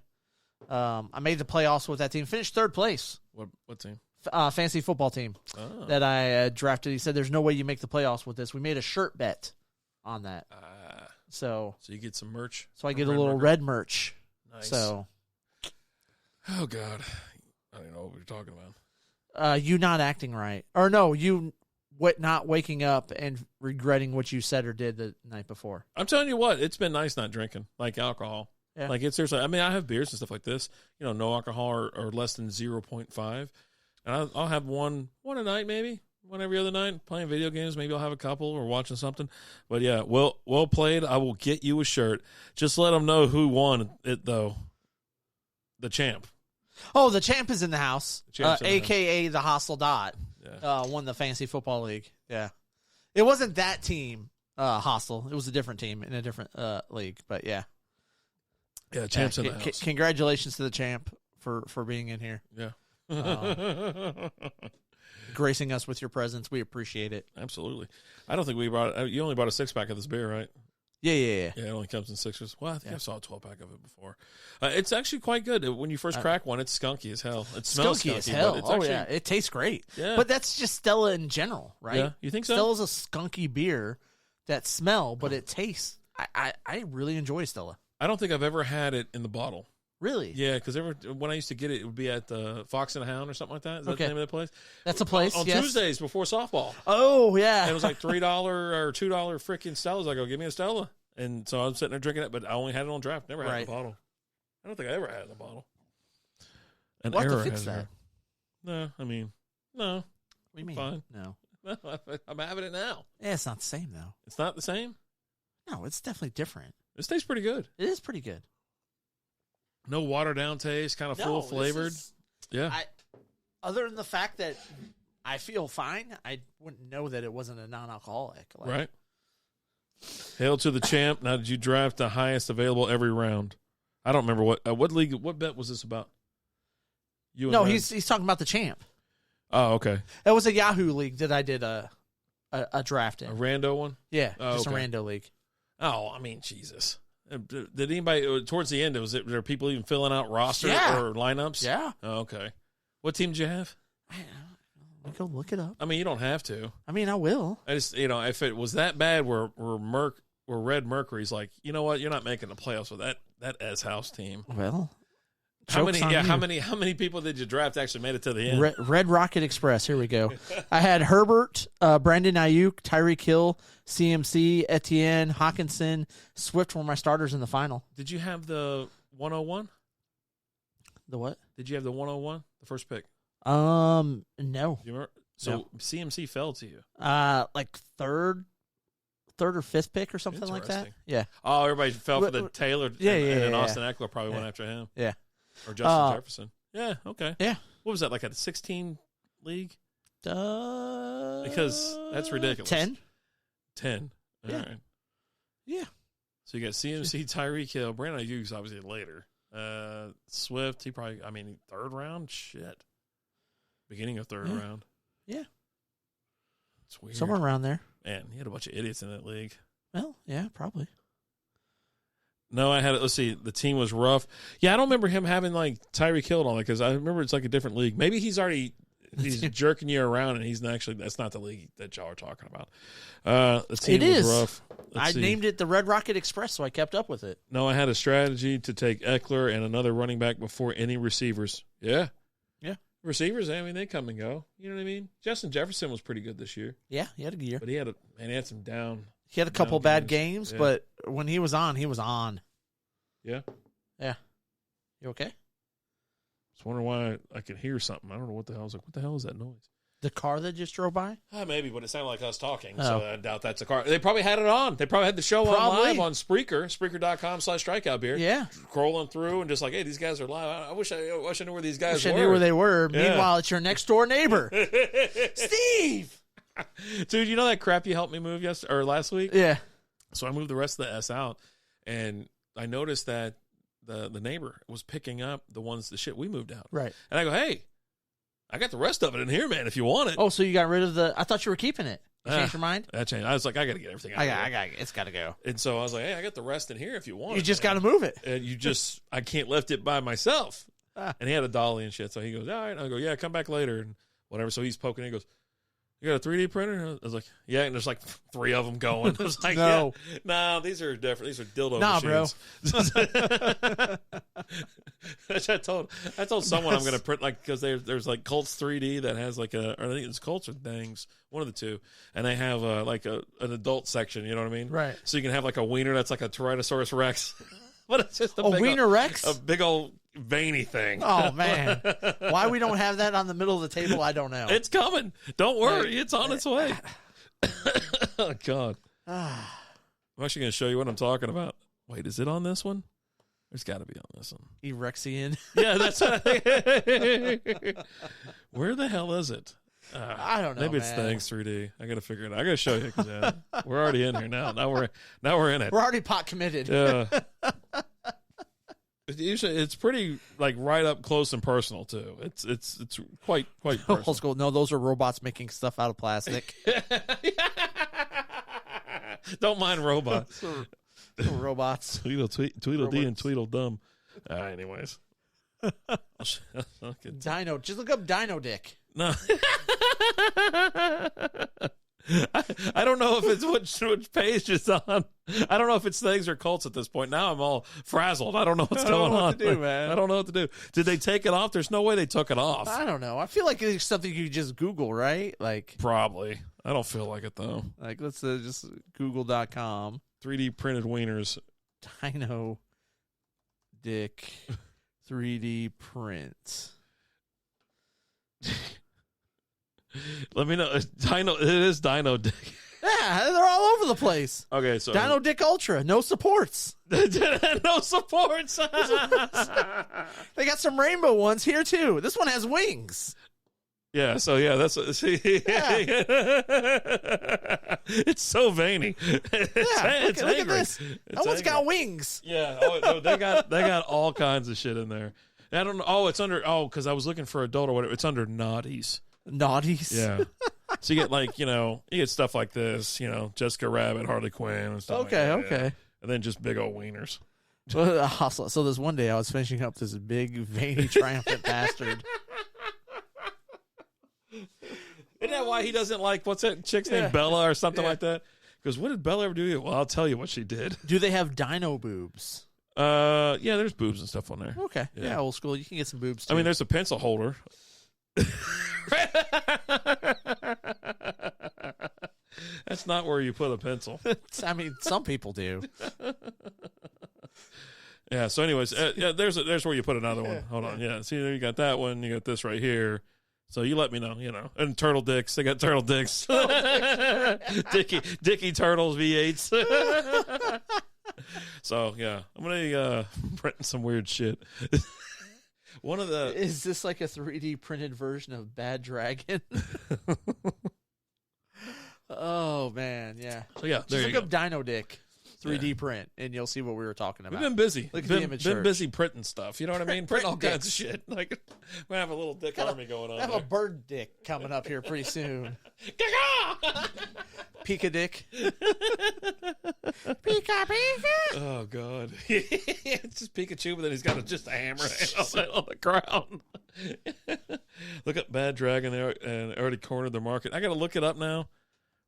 I made the playoffs with that team. Finished third place. What team? Fantasy football team that I drafted. He said, "There's no way you make the playoffs with this." We made a shirt bet on that. So you get some merch. So I get a little red merch. Nice. So. Oh God, I don't know what we're talking about. You not acting right, or no, you not waking up and regretting what you said or did the night before. I'm telling you what, it's been nice not drinking like alcohol. Yeah. Like it's seriously. I mean, I have beers and stuff like this. No alcohol or less than 0.5, and I'll have one a night, maybe one every other night. Playing video games, maybe I'll have a couple or watching something. But yeah, well played. I will get you a shirt. Just let them know who won it though. The champ. Oh, the champ is in the house, a.k.a. house. the Hostile Dot. Yeah. Won the Fantasy Football League. Yeah. It wasn't that team, Hostile. It was a different team in a different league, but yeah. Yeah, champ's in the house. Congratulations to the champ for being in here. Yeah. gracing us with your presence. We appreciate it. Absolutely. I don't think we brought. You only bought a 6-pack of this beer, right? Yeah. Yeah, it only comes in 6s. Well, I think I saw a 12-pack of it before. It's actually quite good. When you first crack one, it's skunky as hell. It smells skunky as hell. It's actually, yeah, it tastes great. Yeah. But that's just Stella in general, right? Yeah, you think so? Stella's a skunky beer that smell, but it tastes. I really enjoy Stella. I don't think I've ever had it in the bottle. Really? Yeah, because when I used to get it, it would be at the Fox and the Hound or something like that. Is that the name of the place? That's a place, on yes. Tuesdays before softball. Oh, yeah. And it was like $3 or $2 freaking Stellas. I go, give me a Stella. And so I'm sitting there drinking it, but I only had it on draft. Never had it in the bottle. I don't think I ever had it in the bottle. We'll have to fix that. No, I mean, no. What do you mean? Fine. No. I'm having it now. Yeah, it's not the same, though. It's not the same? No, it's definitely different. This tastes pretty good. It is pretty good. No watered down taste, kind of full flavored. Yeah. Other than the fact that I feel fine, I wouldn't know that it wasn't a non-alcoholic. Right. Hail to the champ. Now, did you draft the highest available every round? I don't remember what league, what bet was this about? No, he's talking about the champ. Oh, okay. It was a Yahoo league that I did a draft in. A rando one? Yeah, just a rando league. Oh, I mean, Jesus. Did anybody, towards the end, were there people even filling out roster or lineups? Yeah. Oh, okay. What team did you have? Let me go look it up. I mean, you don't have to. I mean, I will. I just, if it was that bad where Red Mercury's like, you know what, you're not making the playoffs with that S-House team. Well, how many people did you draft actually made it to the end? Red Rocket Express. Here we go. I had Herbert, Brandon Ayuk, Tyreek Hill, CMC, Etienne, Hawkinson, Swift were my starters in the final. Did you have the 101? The what? Did you have the 101, the first pick? No. Do you remember? So no. CMC fell to you. Like third or fifth pick or something like that. Yeah. Oh, everybody fell for the Taylor. And then Austin Eckler probably went after him. Yeah. Or Justin Jefferson. Yeah. Okay. Yeah. What was that, like a 16 league? Because that's ridiculous. 10. All right. Yeah. So you got CMC, Tyreek Hill, Brandon Ayuk's obviously later. Swift, he probably, third round? Shit. Beginning of third round. Yeah. It's weird. Somewhere around there. Man, he had a bunch of idiots in that league. Well, yeah, probably. No, I had it. Let's see. The team was rough. Yeah, I don't remember him having like Tyreek Hill on it because I remember it's like a different league. Maybe he's jerking you around and that's not the league that y'all are talking about. The team was rough. I named it the Red Rocket Express, so I kept up with it. No, I had a strategy to take Eckler and another running back before any receivers. Yeah. Yeah. Receivers, they come and go. You know what I mean? Justin Jefferson was pretty good this year. Yeah, he had a good year. But he had some down. He had a couple bad games, but when he was on, he was on. Yeah? Yeah. You okay? Just wondering why I could hear something. I don't know what the hell. I was like, what the hell is that noise? The car that just drove by? Maybe, but it sounded like us talking, so I doubt that's a car. They probably had it on. They probably had the show on live on Spreaker, Spreaker.com/Strikeout Beer. Yeah. Scrolling through and just like, hey, these guys are live. I wish I knew where these guys were. I knew where they were. Yeah. Meanwhile, it's your next door neighbor. Steve! Dude, you know that crap you helped me move last week? Yeah. So I moved the rest of the S out, and I noticed that the neighbor was picking up the shit we moved out. Right. And I go, hey, I got the rest of it in here, man, if you want it. Oh, so you got rid of I thought you were keeping it. You changed your mind? I changed. I was like, I got to get everything out. It's got to go. And so I was like, hey, I got the rest in here if you want it. You just got to move it. And I can't lift it by myself. And he had a dolly and shit. So he goes, all right. I go, yeah, come back later and whatever. So he's poking. He goes, you got a 3D printer? I was like, yeah. And there's like 3 of them going. I was like, no. Yeah. No, these are different. These are dildo machines. Bro. I told someone I'm going to print because there's like Colts 3D that has like or I think it's Colts or Things, one of the two. And they have an adult section, you know what I mean? Right. So you can have like a wiener that's like a Tyrannosaurus Rex. But it's just a wiener Rex? A big old veiny thing. Oh, man. Why we don't have that on the middle of the table, I don't know. It's coming. Don't worry. It's on its way. Oh, God. I'm actually going to show you what I'm talking about. Wait, is it on this one? There's got to be on this one. Erexian. Yeah, that's where the hell is it? I don't know. Maybe it's Thanks 3D. I got to figure it out. I got to show you because we're already in here now. Now we're in it. We're already pot committed. Yeah. Usually, it's pretty like right up close and personal too. It's quite personal. Old school. No, those are robots making stuff out of plastic. Don't mind robots. Robots. Tweedledee and Tweedledum. Anyways. Dino. Just look up Dino Dick. No. I don't know if it's which page it's on. I don't know if it's things or cults at this point. Now I'm all frazzled. I don't know what's going on. What to do, man. I don't know what to do. Did they take it off? There's no way they took it off. I don't know. I feel like it's something you just Google, right? Like Probably. I don't feel like it though. Like let's just Google.com. 3D printed wieners. Dino Dick 3D print. Let me know. Dino. It is Dino Dick. Yeah, they're all over the place. Okay, so Dino Dick Ultra, no supports. No supports. They got some rainbow ones here too. This one has wings. Yeah, so yeah, that's see. Yeah. It's so veiny. Look at this. That one's got wings. Yeah, no, they got all kinds of shit in there. I don't know. Oh, it's under. Oh, because I was looking for adult or whatever. It's under naughties. Naughties. Yeah. So you get you get stuff like this. Jessica Rabbit, Harley Quinn, and stuff. Okay. And then just big old wieners. So this one day I was finishing up this big veiny triumphant bastard. Isn't that why he doesn't like, what's that chick's name, Bella or something like that? Because what did Bella ever do to you? Well, I'll tell you what she did. Do they have dino boobs? Yeah, there's boobs and stuff on there. Okay. Yeah, old school. You can get some boobs too. I mean, there's a pencil holder. That's not where you put a pencil. I mean, some people do. Yeah, so anyways, there's where you put another one. Hold on. Yeah, see, there you got that one. You got this right here. So you let me know, And turtle dicks. They got turtle dicks. Dicky Turtles V8s. So, yeah. I'm going to print some weird shit. Is this like a 3D printed version of Bad Dragon? Oh, man. Yeah. So, yeah, there Just you look go. up Dino Dick 3D print, and you'll see what we were talking about. We've been busy. Look at the image been search. busy printing stuff. You know what I mean? Printing all kinds of dicks. shit. Like, we have a little dick army going on. I have a bird dick coming up here pretty soon. Pika dick. Pika. Oh, God. It's just Pikachu, but then he's got just a hammer on the ground. Look up Bad Dragon there, and already cornered the market. I got to look it up now.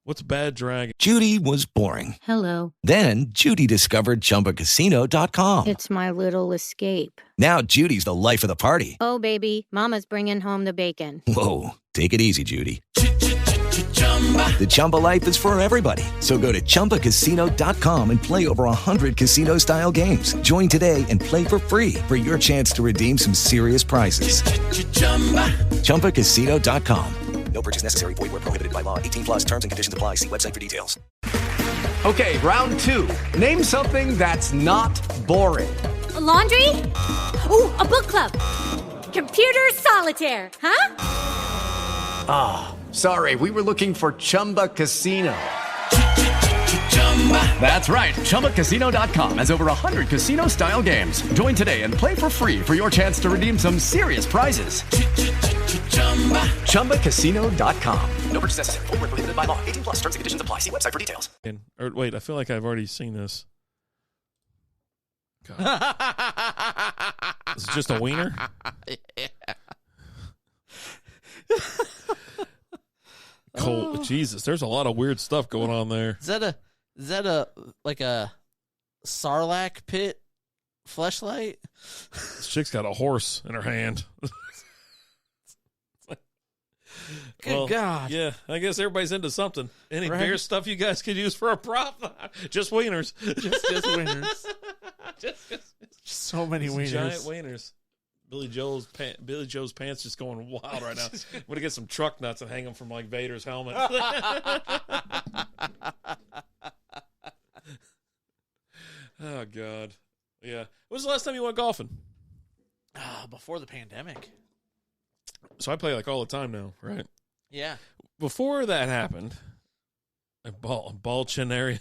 What's Bad Dragon? Judy was boring. Hello. Then Judy discovered ChumbaCasino.com. It's my little escape. Now Judy's the life of the party. Oh, baby, mama's bringing home the bacon. Whoa, take it easy, Judy. The Chumba life is for everybody. So go to ChumbaCasino.com and play over 100 casino-style games. Join today and play for free for your chance to redeem some serious prizes. ChumbaCasino.com. No purchase necessary. Void where prohibited by law. 18 plus terms and conditions apply. See website for details. Okay, round two. Name something that's not boring. A laundry? Ooh, a book club. Computer solitaire, huh? Ah, sorry. We were looking for Chumba Casino. That's right. ChumbaCasino.com has over 100 casino-style games. Join today and play for free for your chance to redeem some serious prizes. ChumbaCasino.com. No purchase necessary. Void where prohibited by law. 18 plus terms and conditions apply. See website for details. Wait, I feel like I've already seen this. God. Is it just a wiener? Cold. Jesus, there's a lot of weird stuff going on there. Is that a like a Sarlacc pit fleshlight? This chick's got a horse in her hand. Good God. Yeah, I guess everybody's into something. Any Right. beer stuff you guys could use for a prop? Just wieners. Just wieners. just So many wieners. Giant wieners. Billy Joe's pants just going wild right now. I'm going to get some truck nuts and hang them from like Vader's helmet. Oh, God. Yeah. When was the last time you went golfing? Before the pandemic. So I play like all the time now, right? Yeah. Before that happened, Balchinarian.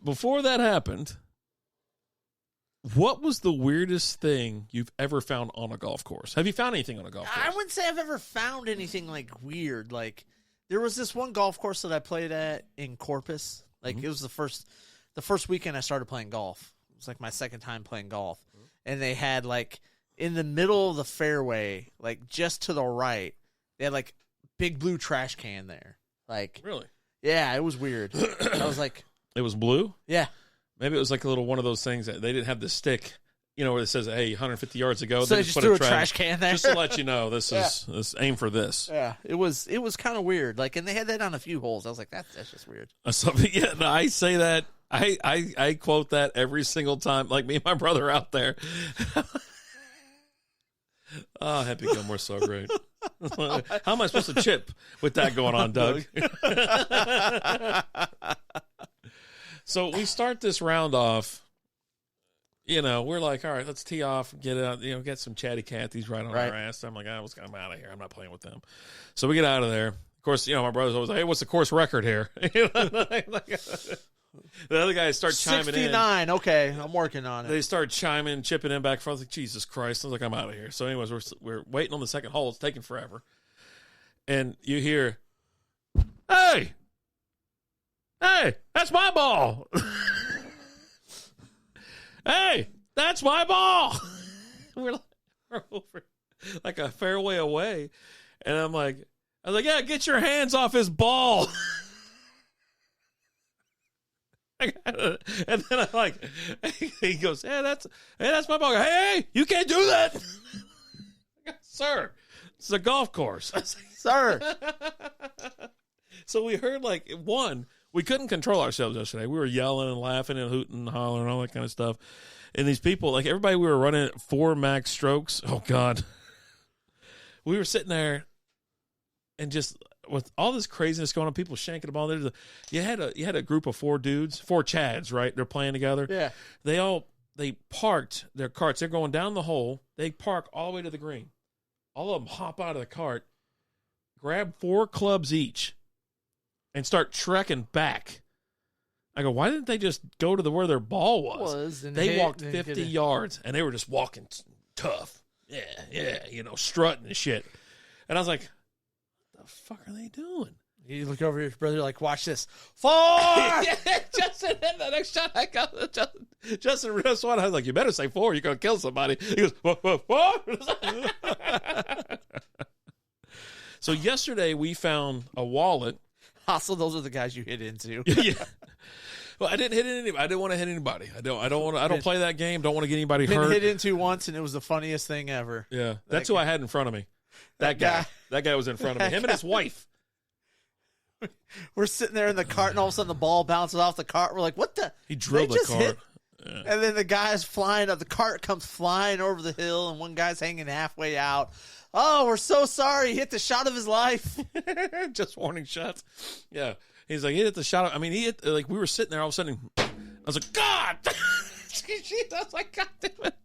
Before that happened, What was the weirdest thing you've ever found on a golf course? Have you found anything on a golf course? I wouldn't say I've ever found anything like weird. Like there was this one golf course that I played at in Corpus. Like it was the first weekend I started playing golf. It was like my second time playing golf, and they had like in the middle of the fairway, like just to the right, they had like big blue trash can there. Like really? Yeah, it was weird. I was like, it was blue? Yeah. Maybe it was like a little one of those things that they didn't have the stick, where it says, "Hey, 150 yards ago." So they just threw a trash can there, just to let you know this is aim for this. Yeah, it was kind of weird. Like, and they had that on a few holes. I was like, that's just weird. I say that. I quote that every single time. Like me and my brother out there. Oh, Happy Gilmore's so great. How am I supposed to chip with that going on, Doug? So we start this round off. We're like, all right, let's tee off, get out, get some chatty Cathy's right on our ass. I'm like, I'm out of here. I'm not playing with them. So we get out of there. Of course, my brother's always like, hey, what's the course record here? The other guys start chiming 69. in. Okay, I'm working on it. They start chipping in back front. I was like, Jesus Christ. I was like, I'm out of here. So anyways, we're waiting on the second hole. It's taking forever. And you hear, hey, that's my ball. Hey, that's my ball. We're over like a fairway away. And I was like, yeah, get your hands off his ball. And then I'm like, he goes, hey, that's my ball. Hey, you can't do that. Sir, it's a golf course. I was like, sir. So we heard we couldn't control ourselves yesterday. We were yelling and laughing and hooting and hollering and all that kind of stuff. And these people, everybody, we were running at 4 max strokes. Oh, God. We were sitting there and just with all this craziness going on, people shanking the ball. You had a group of 4 dudes, 4 Chads, right? They're playing together. Yeah. They parked their carts. They're going down the hole. They park all the way to the green. All of them hop out of the cart, grab 4 clubs each, and start trekking back. I go, why didn't they just go to where their ball was? They walked 50 yards, and they were just walking tough. Yeah, strutting and shit. And I was like, what the fuck are they doing? You look over at your brother, like, watch this. 4! Justin hit the next shot. I got Justin real one. I was like, you better say 4. You're going to kill somebody. He goes, 4. So yesterday we found a wallet. Also, those are the guys you hit into. Yeah. Well, I didn't hit anybody. I didn't want to hit anybody. I don't play that game. Don't want to get anybody hurt. Hit into once, and it was the funniest thing ever. Yeah, that's who I had in front of me. That guy. That guy was in front of me. Him and his wife. We're sitting there in the cart, and all of a sudden the ball bounces off the cart. We're like, "What the?" He drilled the cart. Yeah. And then the guy's flying up. The cart comes flying over the hill, and one guy's hanging halfway out. Oh, we're so sorry. He hit the shot of his life. Just warning shots. Yeah. He's like, he hit the shot. He hit, we were sitting there all of a sudden. I was like, God. I was like, God damn it.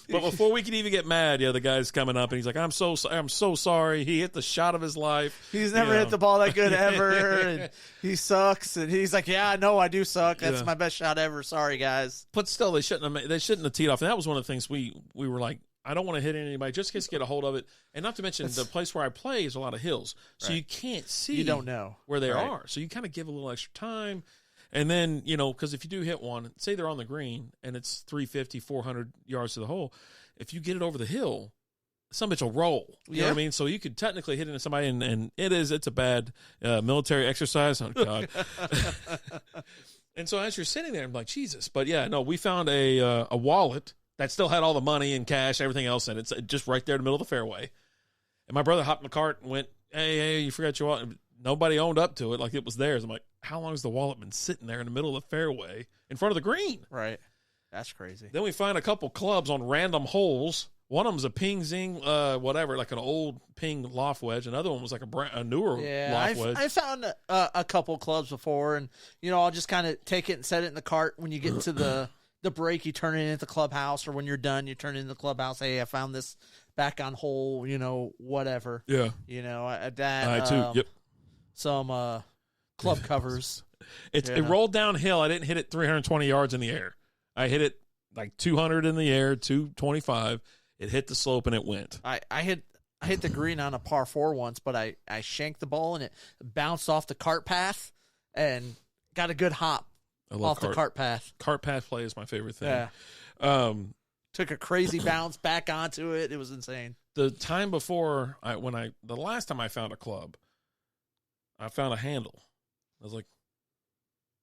But before we could even get mad, the guy's coming up and he's like, I'm so sorry. He hit the shot of his life. He's never hit the ball that good ever. And he sucks. And he's like, yeah, I know I do suck. That's my best shot ever. Sorry, guys. But still, they shouldn't have teed off. And that was one of the things we were like, I don't want to hit anybody. Just get a hold of it. And not to mention, the place where I play is a lot of hills. So you can't see. You don't know where they are. So you kind of give a little extra time. And then, because if you do hit one, say they're on the green and it's 350, 400 yards to the hole, if you get it over the hill, some bitch will roll. You know what I mean? So you could technically hit into somebody, and it's a bad military exercise. Oh, God. And so as you're sitting there, I'm like, Jesus. But, we found a wallet that still had all the money and cash, everything else in it. It's just right there in the middle of the fairway. And my brother hopped in the cart and went, hey, you forgot your wallet. Nobody owned up to it like it was theirs. I'm like, how long has the wallet been sitting there in the middle of the fairway in front of the green? Right. That's crazy. Then we find a couple clubs on random holes. One of them was a ping zing, whatever, like an old ping loft wedge. Another one was like a newer loft wedge. I found a couple clubs before, and, I'll just kind of take it and set it in the cart. When you get into the break, you turn it into the clubhouse, or when you're done, you turn it into the clubhouse. Hey, I found this back on hole, whatever. Yeah. I too. Yep. Some club covers. It rolled downhill. I didn't hit it 320 yards in the air. I hit it like 200 in the air, 225. It hit the slope and it went. I hit the green on a par 4 once, but I shanked the ball and it bounced off the cart path and got a good hop off the cart path. Cart path play is my favorite thing. Yeah. Took a crazy bounce back onto it. It was insane. The time before, the last time I found a club, I found a handle. I was like,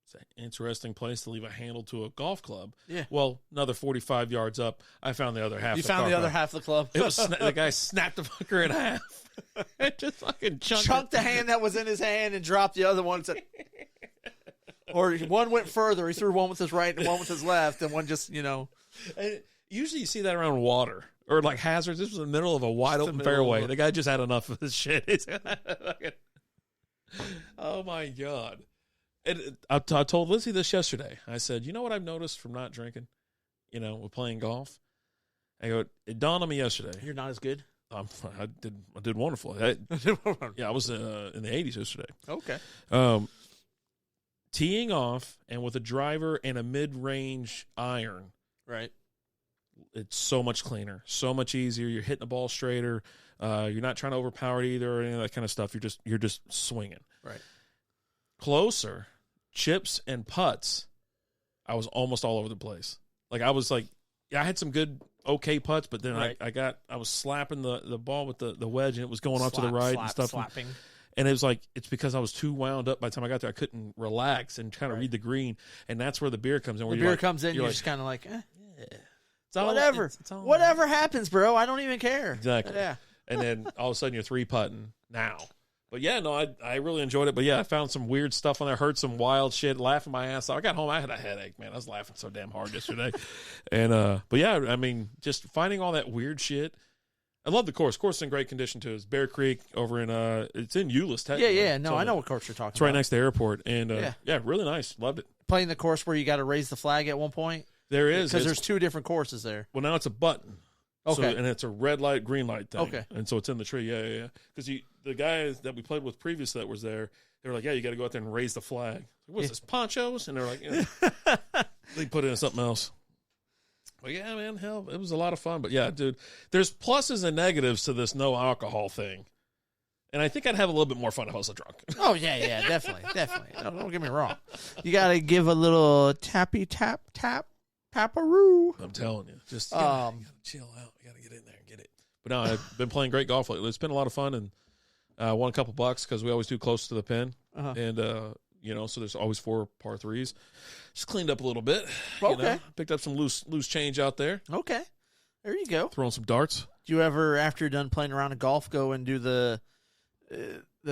it's an interesting place to leave a handle to a golf club. Yeah. Well, another 45 yards up, I found the other half. You found the other half of the club? It was the guy snapped the fucker in half. It just fucking chunked the hand that was in his hand and dropped the other one. Or one went further. He threw one with his right and one with his left, and one just, Usually you see that around water or like hazards. This was in the middle of a wide open fairway. The guy just had enough of this shit. Oh, my God. I told Lizzie this yesterday. I said, you know what I've noticed from not drinking, with playing golf? I go, it dawned on me yesterday. You're not as good? I did wonderful. I was in the 80s yesterday. Okay. Teeing off and with a driver and a mid-range iron. Right. It's so much cleaner, so much easier. You're hitting the ball straighter. You're not trying to overpower it either or any of that kind of stuff. You're just swinging. Right. Closer, chips and putts, I was almost all over the place. Like I was like, I had some good, okay putts, but then right. I was slapping the ball with the wedge and it was going off to the right and stuff. Slapping. And it was like, it's because I was too wound up by the time I got there. I couldn't relax and kind of read the green. And that's where the beer comes in. The beer comes in, you're just kind of like, yeah. Whatever. Whatever happens, bro. I don't even care. Exactly. Yeah. And then all of a sudden you're 3-putting now. But yeah, no, I really enjoyed it. But yeah, I found some weird stuff on there, heard some wild shit, laughing my ass off. I got home, I had a headache, man. I was laughing so damn hard yesterday. And but yeah, I mean, just finding all that weird shit. I love the course. Course is in great condition too. It's Bear Creek over in it's in Euless, technically. Yeah. No, I know what course you're talking about. It's right next to the airport. And yeah, really nice. Loved it. Playing the course where you got to raise the flag at one point? There is. Because there's 2 different courses there. Well, now it's a button. Okay. So, and it's a red light, green light thing. Okay. And so it's in the tree. Yeah. Because the guys that we played with previously that was there, they were like, yeah, you got to go out there and raise the flag. What's this, ponchos? And they're like, they put it in something else. Well, yeah, man, hell, it was a lot of fun. But yeah, dude, there's pluses and negatives to this no alcohol thing. And I think I'd have a little bit more fun if I was drunk. Oh, yeah, definitely. No, don't get me wrong. You got to give a little tappy tap, taparoo. I'm telling you. Just you gotta chill out. You got to get in there and get it. But no, I've been playing great golf lately. It's been a lot of fun and won a couple bucks because we always do close to the pin. Uh-huh. And, so there's always 4 par 3s. Just cleaned up a little bit. Okay. Picked up some loose change out there. Okay. There you go. Throwing some darts. Do you ever, after you're done playing around in golf, go and do the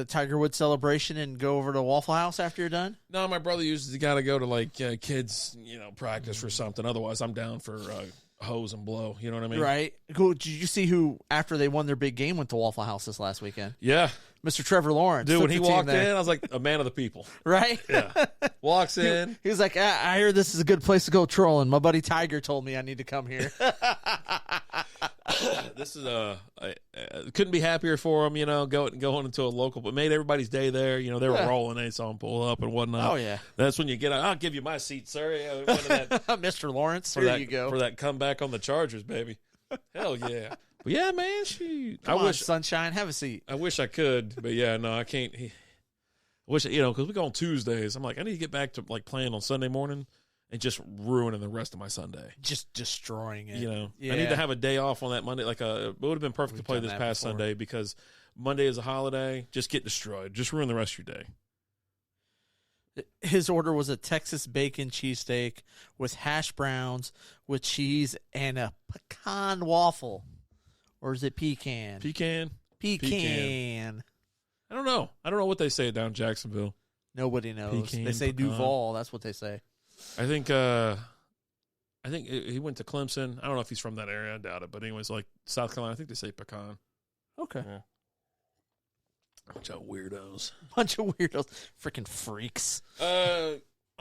Tiger Woods celebration and go over to Waffle House after you're done? No, my brother usually got to go to like kids, practice for something. Otherwise, I'm down for hose and blow. You know what I mean? Right. Cool. Did you see who, after they won their big game, went to Waffle House this last weekend? Yeah. Mr. Trevor Lawrence. Dude, when he walked in, I was like a man of the people. Right? Yeah. Walks in. He was like, I hear this is a good place to go trolling. My buddy Tiger told me I need to come here. This is I couldn't be happier for him, going into a local, but made everybody's day there. They were rolling. They saw him pull up and whatnot. Oh, yeah. That's when you get, I'll give you my seat, sir. Mr. Lawrence, here you go. For that comeback on the Chargers, baby. Hell yeah. But yeah, man, Come on, sunshine, have a seat. I wish I could, but yeah, no, I can't. I wish, because we go on Tuesdays. I'm like, I need to get back to like playing on Sunday morning and just ruining the rest of my Sunday. Just destroying it. I need to have a day off on that Monday. Like it would have been perfect to play this past Sunday because Monday is a holiday. Just get destroyed. Just ruin the rest of your day. His order was a Texas bacon cheesesteak with hash browns with cheese and a pecan waffle. Or is it pecan? Pecan. I don't know. I don't know what they say down in Jacksonville. Nobody knows. They say pecan. Duval. That's what they say. I think he went to Clemson. I don't know if he's from that area. I doubt it. But anyways, like South Carolina, I think they say pecan. Okay. Yeah. Bunch of weirdos. Freaking freaks. I'll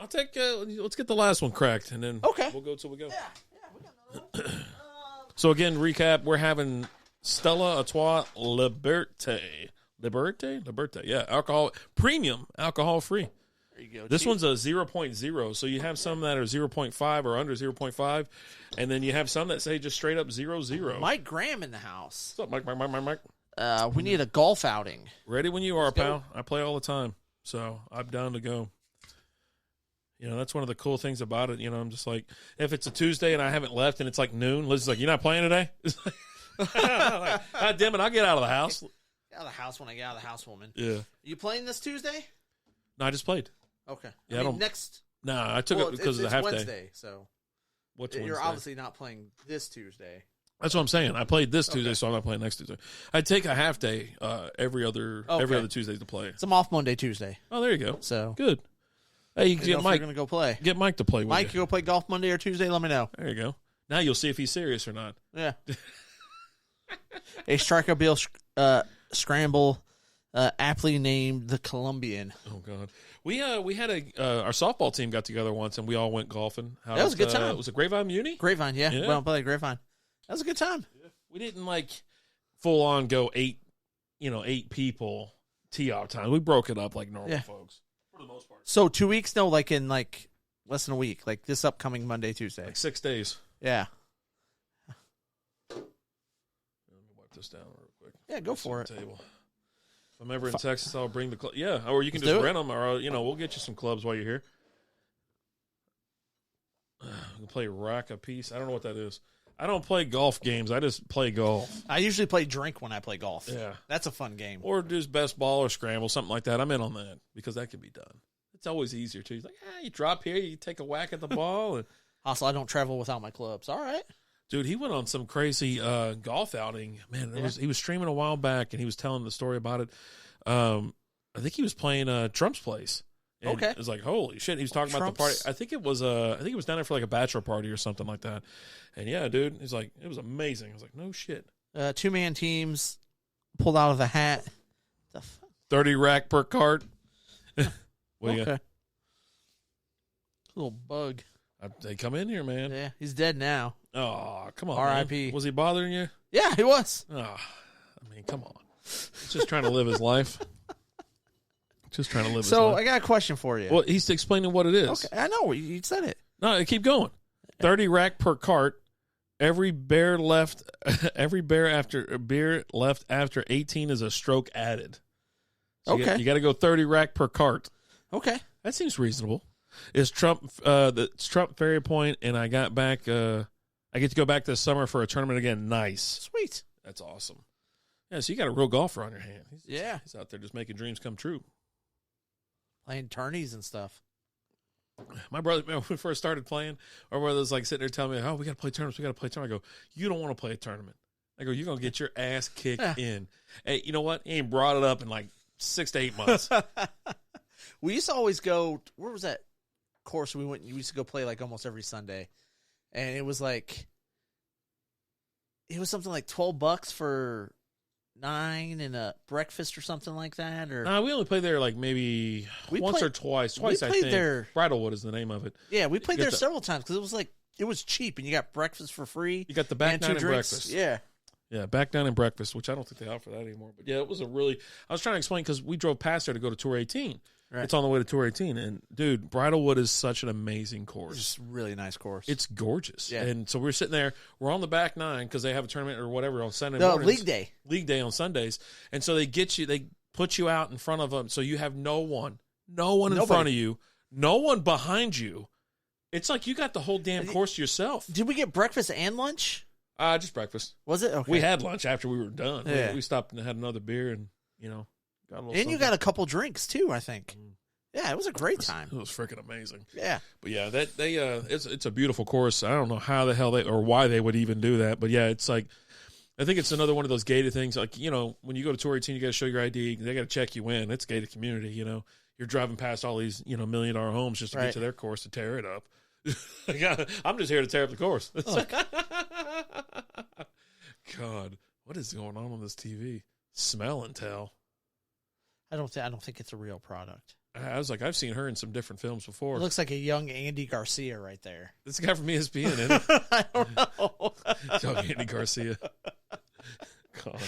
take. Let's get the last one cracked, and then we'll go till we go. Yeah, we got another one. So again, recap: we're having Stella Artois Liberté. Yeah, premium, alcohol free. There you go. This one's a 0.0, so you have some that are 0.5 or under 0.5, and then you have some that say just straight up 0.0. Mike Graham in the house. What's up, Mike? We need a golf outing. Ready when you are, pal. I play all the time, so I'm down to go. You know, that's one of the cool things about it. You know, I'm just like, if it's a Tuesday and I haven't left and it's like noon, Liz's like, you're not playing today? God damn it, I'll get out of the house. Get out of the house when I get out of the house, woman. Yeah. You playing this Tuesday? No, I just played. Okay. Yeah, I mean, next. No, I took it because of the half Wednesday, day. So what's you're Wednesday? obviously not playing this Tuesday. That's what I'm saying. I played this Tuesday, so I'm not playing next Tuesday. I take a half day every other Tuesday to play. So I'm off Monday, Tuesday. Oh, there you go. So good. Hey, you can get Mike. You're gonna go play. Get Mike to play with Mike, you go play golf Monday or Tuesday? Let me know. There you go. Now you'll see if he's serious or not. Yeah. A Strikeout Beer scramble, aptly named the Colombian. Oh God, we had our softball team got together once and we all went golfing. That was a good time. Was it Grapevine Muni? Grapevine, yeah. We don't play Grapevine. That was a good time. Yeah. We didn't like full on go 8 people tee off time. We broke it up like normal folks for the most part. So 2 weeks? No, like in like less than a week. Like this upcoming Monday, Tuesday. Like 6 days. Yeah. Let me wipe this down real quick. Yeah, go for it. Table. If I'm ever in Texas, I'll bring the club. Yeah, or you can Let's just do rent them, or we'll get you some clubs while you're here. We'll play rack a piece. I don't know what that is. I don't play golf games. I just play golf. I usually play drink when I play golf. Yeah. That's a fun game. Or just best ball or scramble, something like that. I'm in on that because that can be done. It's always easier, too. You're like, you drop here, you take a whack at the ball. And also, I don't travel without my clubs. All right. Dude, he went on some crazy golf outing. Man, he was streaming a while back, and he was telling the story about it. I think he was playing Trump's place. And it was like, holy shit. He was talking about the party. I think it was down there for like a bachelor party or something like that. And yeah, dude, he's like, it was amazing. I was like, no shit. 2-man teams pulled out of the hat. 30 rack per cart. What you got? Little bug. They come in here, man. Yeah, he's dead now. Oh, come on. R.I.P. Was he bothering you? Yeah, he was. Oh, I mean, come on. He's just trying to live his life. Just trying to live his life. So I got a question for you. Well, he's explaining what it is. Okay, I know. You said it. No, keep going. 30 rack per cart. Every beer left after 18 is a stroke added. So you got to go 30 rack per cart. Okay, that seems reasonable. It's Trump Ferry Point, and I got back. I get to go back this summer for a tournament again. Nice, sweet. That's awesome. Yeah, so you got a real golfer on your hand. He's out there just making dreams come true, playing tourneys and stuff. My brother, when we first started playing, our brother was like sitting there telling me, "Oh, we got to play tournaments. We got to play tournaments." I go, "You don't want to play a tournament." I go, "You're gonna get your ass kicked in." Hey, you know what? He ain't brought it up in like 6 to 8 months. We used to always go. Where was that course we went? We used to go play like almost every Sunday, and it was something like $12 for 9 and a breakfast or something like that. Or we only played there like maybe once or twice. Twice, I think. There. Bridlewood is the name of it. Yeah, we played there several times because it was cheap and you got breakfast for free. You got the back 9 and breakfast. Yeah. Yeah, back 9 and breakfast, which I don't think they offer that anymore. But yeah, it was I was trying to explain because we drove past there to go to Tour 18. Right. It's on the way to Tour 18. And, dude, Bridlewood is such an amazing course. It's a really nice course. It's gorgeous. Yeah. And so we're sitting there. We're on the back 9 because they have a tournament or whatever on Sunday mornings. League day. League day on Sundays. And so they put you out in front of them so you have no one in front of you, no one behind you. It's like you got the whole damn course to yourself. Did we get breakfast and lunch? Just breakfast. Was it? Okay. We had lunch after we were done. Yeah. We stopped and had another beer and, got a little something. You got a couple drinks, too, I think. Yeah, it was a great time. It was freaking amazing. Yeah. But yeah, it's a beautiful course. I don't know how the hell or why they would even do that. But yeah, it's like, I think it's another one of those gated things. Like, when you go to Tour 18, you got to show your ID. They got to check you in. It's a gated community, You're driving past all these, $1 million homes just to get to their course to tear it up. I'm just here to tear up the course. God, what is going on this TV? Smell and tell. I don't think it's a real product. I was like, I've seen her in some different films before. It looks like a young Andy Garcia right there. This guy from ESPN, isn't it? I don't know. Young Andy Garcia. God.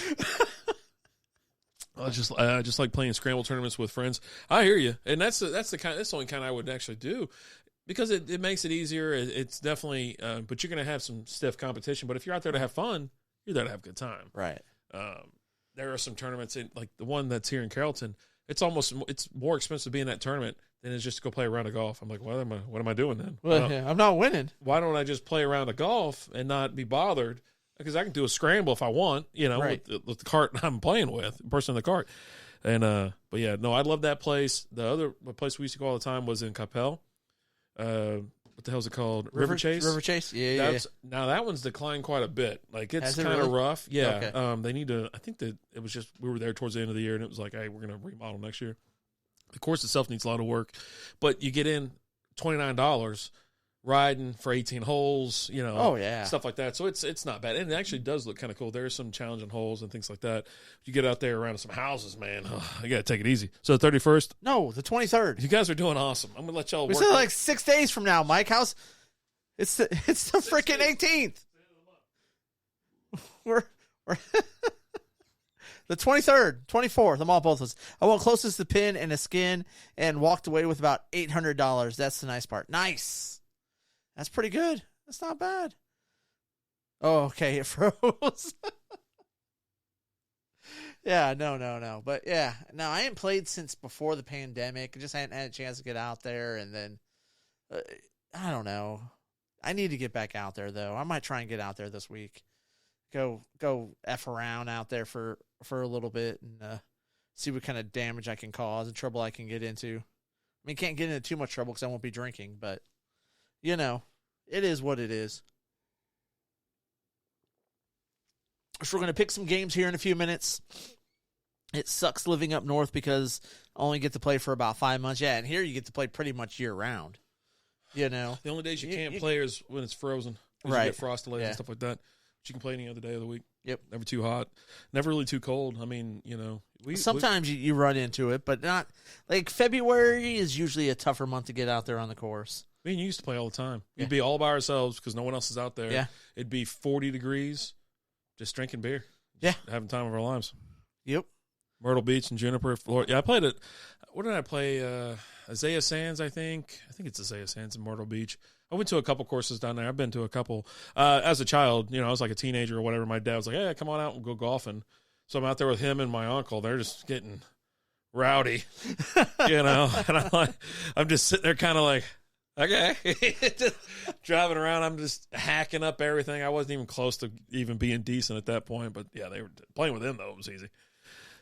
I just like playing scramble tournaments with friends. I hear you, and that's the only kind I would actually do because it makes it easier. It's definitely, but you're going to have some stiff competition. But if you're out there to have fun, you're there to have a good time. Right. There are some tournaments like the one that's here in Carrollton. It's more expensive to be in that tournament than it's just to go play a round of golf. I'm like, what am I doing then? Well, I'm not winning. Why don't I just play a round of golf and not be bothered? Because I can do a scramble if I want, right. with the cart I'm playing with, the person in the cart. And but yeah, no, I love that place. The other place we used to go all the time was in Capel. What the hell is it called? River Chase. River Chase. Yeah. Now that one's declined quite a bit. Like it's kind of really? rough. Yeah. Okay. They need to. I think that it was just we were there towards the end of the year, and it was like, hey, we're gonna remodel next year. The course itself needs a lot of work, but you get in $29. Riding for 18 holes, Oh yeah, stuff like that. So it's not bad, and it actually does look kind of cool. There's some challenging holes and things like that. You get out there around some houses, man. You got to take it easy. So the 31st? No, the 23rd. You guys are doing awesome. I'm gonna let y'all. We work said like 6 days from now, Mike. It's the freaking 18th. We're the 23rd, 24th. I'm all both of us. I went closest to the pin and a skin, and walked away with about $800. That's the nice part. Nice. That's pretty good. That's not bad. Oh, okay. It froze. Yeah, no. But, yeah. No, I ain't played since before the pandemic. I just hadn't had a chance to get out there. And then, I don't know. I need to get back out there, though. I might try and get out there this week. Go F around out there for a little bit and see what kind of damage I can cause and trouble I can get into. I mean, can't get into too much trouble because I won't be drinking, but... it is what it is. So we're going to pick some games here in a few minutes. It sucks living up north because I only get to play for about 5 months. Yeah, and here you get to play pretty much year-round. The only days you can't play is when it's frozen. Right. You get frost delays and stuff like that. But you can play any other day of the week. Yep. Never too hot. Never really too cold. I mean, sometimes you run into it, but not... Like, February is usually a tougher month to get out there on the course. Me and you used to play all the time. We'd be all by ourselves because no one else is out there. Yeah. It'd be 40 degrees, just drinking beer. Yeah. Having time of our lives. Yep. Myrtle Beach and Juniper, Florida. Yeah, I played it. What did I play? Isaiah Sands, I think. I think it's Isaiah Sands in Myrtle Beach. I went to a couple courses down there. I've been to a couple. As a child, I was like a teenager or whatever. My dad was like, hey, come on out and go golfing. So I'm out there with him and my uncle. They're just getting rowdy, And I'm just sitting there kind of like, okay. Just driving around, I'm just hacking up everything. I wasn't even close to even being decent at that point. But, yeah, they were playing with him, though. It was easy.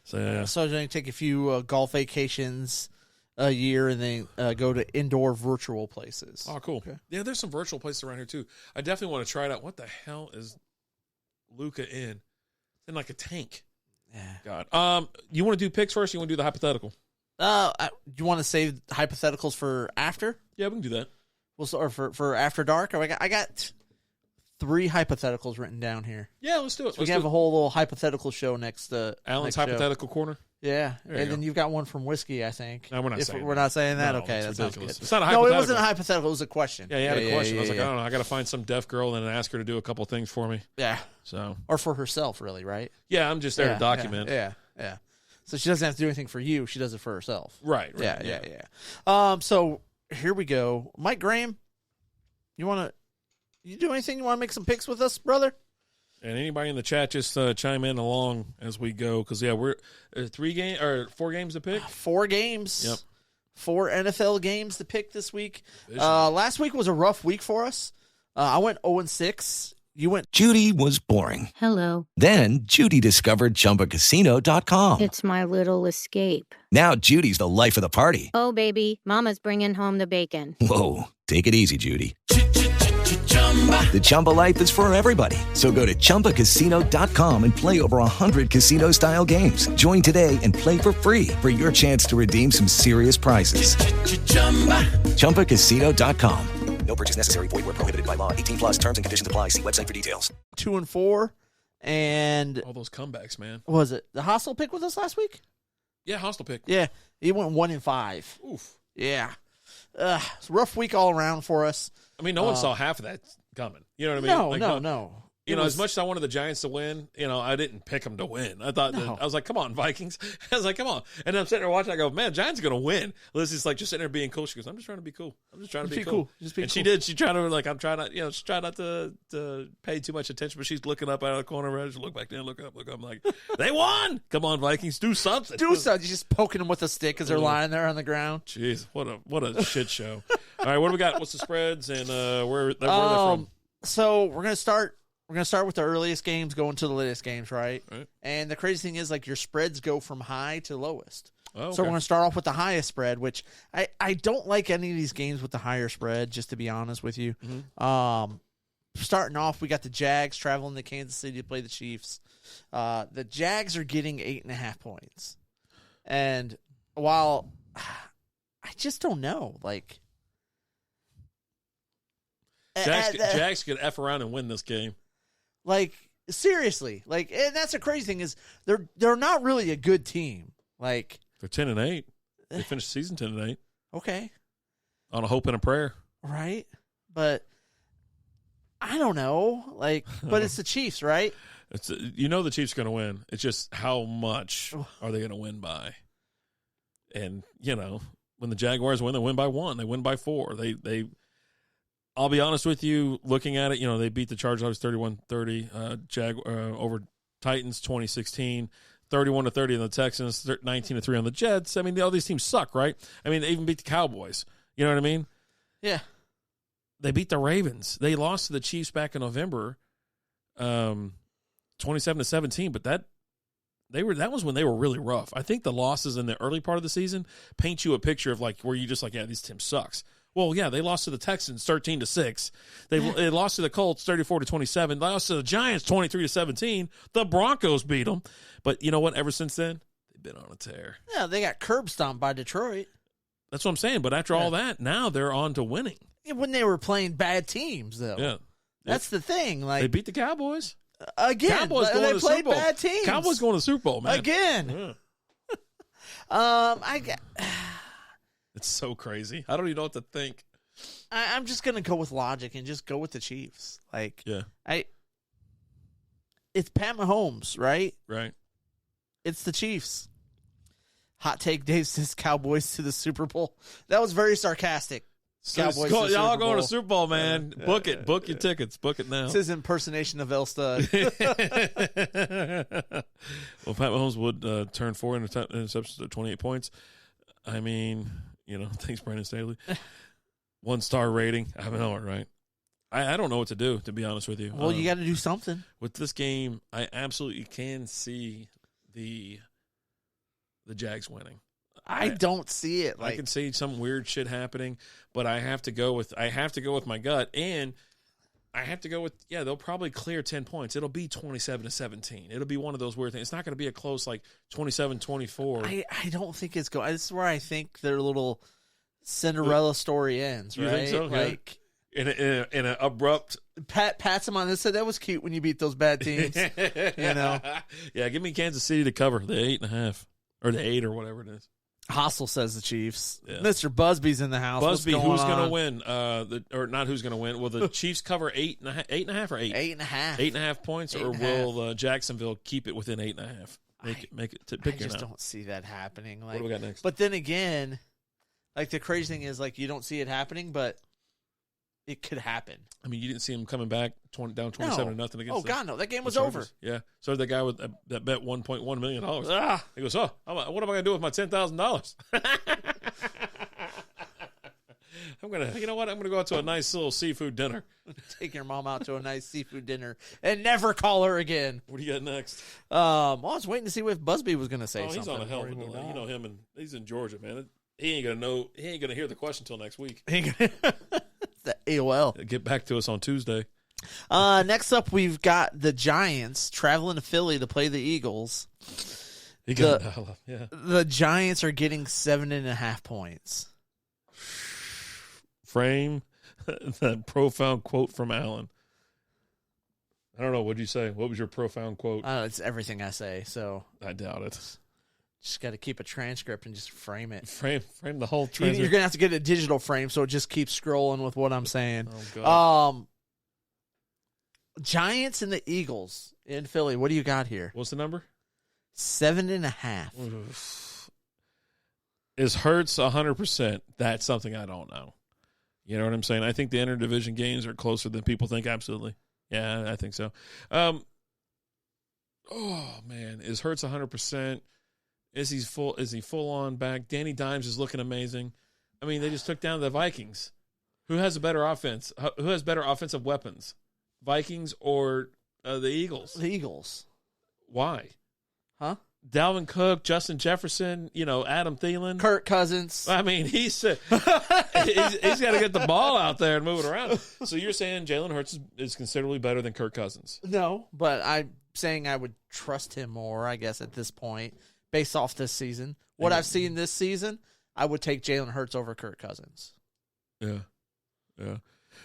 So, yeah. So I'm going to take a few golf vacations a year and then go to indoor virtual places. Oh, cool. Okay. Yeah, there's some virtual places around here, too. I definitely want to try it out. What the hell is Luca in? It's in like a tank. Yeah. God. You want to do picks first or you want to do the hypothetical? Do you want to save hypotheticals for after? Yeah, we can do that. Well, so, or for after dark. I got 3 hypotheticals written down here. Yeah, let's do it. So we can have a whole little hypothetical show next. Alan's hypothetical corner. Yeah, and then you've got one from Whiskey, I think. No, we're not saying. We're not saying that. No, okay, that sounds good. It's not a hypothetical. No, it wasn't a hypothetical. It was a question. Yeah, he had a question. I was like, I don't know. I got to find some deaf girl and ask her to do a couple things for me. Yeah. So. Or for herself, really, right? Yeah, I'm just there to document. Yeah. So she doesn't have to do anything for you. She does it for herself. Right. Yeah. So here we go. Mike Graham, you do anything? You want to make some picks with us, brother? And anybody in the chat, just chime in along as we go. Because, we're 4 games to pick? 4 games. Yep. 4 NFL games to pick this week. Last week was a rough week for us. I went 0-6. You went. Judy was boring. Hello. Then Judy discovered ChumbaCasino.com. It's my little escape. Now Judy's the life of the party. Oh, baby, mama's bringing home the bacon. Whoa, take it easy, Judy. The Chumba life is for everybody. So go to ChumbaCasino.com and play over 100 casino-style games. Join today and play for free for your chance to redeem some serious prizes. ChumbaCasino.com. No purchase necessary. Void where prohibited by law. 18+ terms and conditions apply. See website for details. 2-4, and all those comebacks, man. What was it the Hostel pick with us last week? Yeah, Hostel pick. Yeah, he went 1-5. Oof. Yeah, it's a rough week all around for us. I mean, no one saw half of that coming. You know what I mean? No. As much as I wanted the Giants to win, I didn't pick them to win. I thought I was like, come on, Vikings. I was like, come on. And I'm sitting there watching. I go, man, Giants are going to win. Lizzie's like just sitting there being cool. She goes, I'm just trying to be cool. I'm just trying to be cool. Just be and cool. she did. She tried to I'm trying not, she's trying not to pay too much attention, but she's looking up out of the corner. Right? She look back down, look up. I'm like, they won. Come on, Vikings, do something. Do something. Just poking them with a stick as they're lying there on the ground. Jeez, what a shit show. All right, what do we got? What's the spreads and where they're from? So we're gonna start. We're going to start with the earliest games, going to the latest games, right? And the crazy thing is, your spreads go from high to lowest. Oh, okay. So we're going to start off with the highest spread, which I don't like any of these games with the higher spread, just to be honest with you. Mm-hmm. Starting off, we got the Jags traveling to Kansas City to play the Chiefs. The Jags are getting 8.5 points. And while I just don't know, Jags could F around and win this game. Seriously, and that's the crazy thing is they're not really a good team. They're 10-8. They finished the season 10-8. Okay, on a hope and a prayer, right? But I don't know, but it's the Chiefs, right? It's the Chiefs are going to win. It's just how much are they going to win by? And when the Jaguars win, they win by 1. They win by 4. They. I'll be honest with you, looking at it, they beat the Chargers 31-30, over Titans 2016, 31-30 on the Texans, 19-3 on the Jets. I mean, all these teams suck, right? I mean, they even beat the Cowboys. You know what I mean? Yeah. They beat the Ravens. They lost to the Chiefs back in November, 27-17, but that was when they were really rough. I think the losses in the early part of the season paint you a picture of where you just yeah, this team sucks. Well, yeah, they lost to the Texans 13-6. They lost to the Colts 34-27. They lost to the Giants 23-17. The Broncos beat them. But you know what? Ever since then, they've been on a tear. Yeah, they got curb stomped by Detroit. That's what I'm saying. But after all that, now they're on to winning. When they were playing bad teams, though. Yeah. That's the thing. They beat the Cowboys. Again. Cowboys going they to played Super Bowl. bad teams. Cowboys going to the Super Bowl, man. Again. Yeah. It's so crazy. I don't even know what to think. I'm just going to go with logic and just go with the Chiefs. Yeah. It's Pat Mahomes, right? Right. It's the Chiefs. Hot take, Dave says Cowboys to the Super Bowl. That was very sarcastic. Cowboys to the y'all Super going Bowl. to Super Bowl, man. Book it. Book your tickets. Book it now. It's his impersonation of El Stud. Well, Pat Mahomes would turn 4 interceptions to 28 points. I mean, thanks, Brandon Staley. 1-star rating. I know it, right? I don't know what to do, to be honest with you. Well, you got to do something. With this game, I absolutely can see the Jags winning. I don't see it. I can see some weird shit happening, but I have to go with my gut, and I have to go with they'll probably clear 10 points. It'll be 27-17. It'll be one of those weird things. It's not going to be a close 27-24. I don't think it's going. This is where I think their little Cinderella story ends. You right? think so? In an abrupt. Pats him on this. Said that was cute when you beat those bad teams. Yeah, give me Kansas City to cover the 8.5 or the 8 or whatever it is. Hostile says the Chiefs. Yeah. Mr. Busby's in the house. Busby, who's going to win? Or not who's going to win? Will the Chiefs cover 8.5 or 8? 8.5. 8.5 points, or will Jacksonville keep it within 8.5? Make it. Pick I just don't see that happening. What do we got next? But then again, the crazy thing is you don't see it happening, but it could happen. I mean, you didn't see him coming back down 27-0 against. Oh God, no! That game was over. Yeah. So the guy that bet $1.1 million. He goes, what am I going to do with my $10,000? I'm gonna go out to a nice little seafood dinner. Take your mom out to a nice seafood dinner and never call her again. What do you got next? I was waiting to see what Busby was gonna say. He's on a hell of a delay. You know him, and he's in Georgia, man. He ain't gonna hear the question till next week. The AOL. Get back to us on Tuesday. Next up, we've got the Giants traveling to Philly to play the Eagles. The Giants are getting 7.5 points. Frame that profound quote from Alan. I don't know. What'd you say? What was your profound quote? It's everything I say, so I doubt it. Just got to keep a transcript and just frame it. Frame the whole transcript. You're going to have to get a digital frame so it just keeps scrolling with what I'm saying. Oh, God. Giants and the Eagles in Philly. What do you got here? What's the number? 7.5. Is Hurts 100%? That's something I don't know. You know what I'm saying? I think the interdivision games are closer than people think. Absolutely. Yeah, I think so. Oh, man. Is Hurts 100%? Is he full on back? Danny Dimes is looking amazing. I mean, they just took down the Vikings. Who has a better offense? Who has better offensive weapons? Vikings or the Eagles? The Eagles. Why? Huh? Dalvin Cook, Justin Jefferson, Adam Thielen. Kirk Cousins. I mean, he's got to get the ball out there and move it around. So you're saying Jalen Hurts is considerably better than Kirk Cousins? No, but I'm saying I would trust him more, I guess, at this point, based off this season. What I've seen this season, I would take Jalen Hurts over Kirk Cousins. Yeah.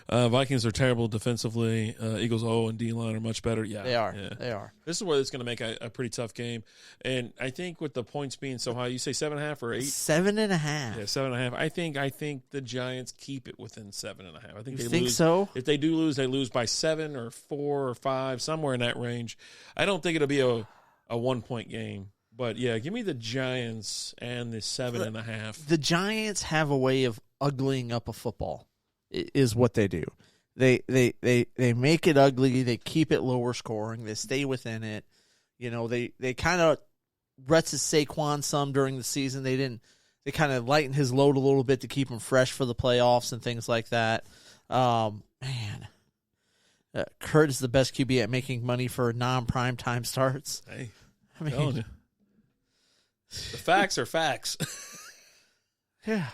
Vikings are terrible defensively. Eagles and D-line are much better. Yeah, they are. Yeah. They are. This is where it's going to make a pretty tough game. And I think with the points being so high, you say 7.5 or 8? 7.5. Yeah, 7.5. I think the Giants keep it within 7.5. I think you they lose. So? If they do lose, they lose by 7 or 4 or 5, somewhere in that range. I don't think it'll be a 1-point game. But yeah, give me the Giants and the 7.5. The Giants have a way of uglying up a football. Is what they do. They make it ugly. They keep it lower scoring. They stay within it. They kind of rested Saquon some during the season. They kind of lightened his load a little bit to keep him fresh for the playoffs and things like that. Kurt is the best QB at making money for non-prime time starts. Hey, telling you. The facts are facts. Yeah.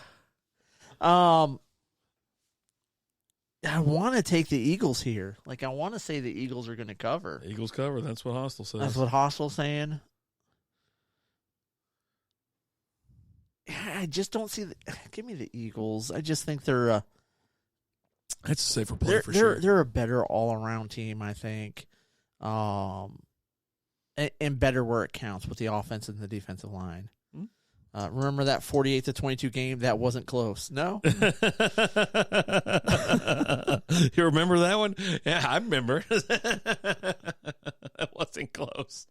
I want to take the Eagles here. I want to say the Eagles are going to cover. Eagles cover. That's what Hostel says. That's what Hostel's saying. I just don't see give me the Eagles. I just think they're that's a safer play for sure. They're a better all-around team, I think. And better where it counts with the offense and the defensive line. Remember that 48-22 game? That wasn't close. No? You remember that one? Yeah, I remember. That wasn't close.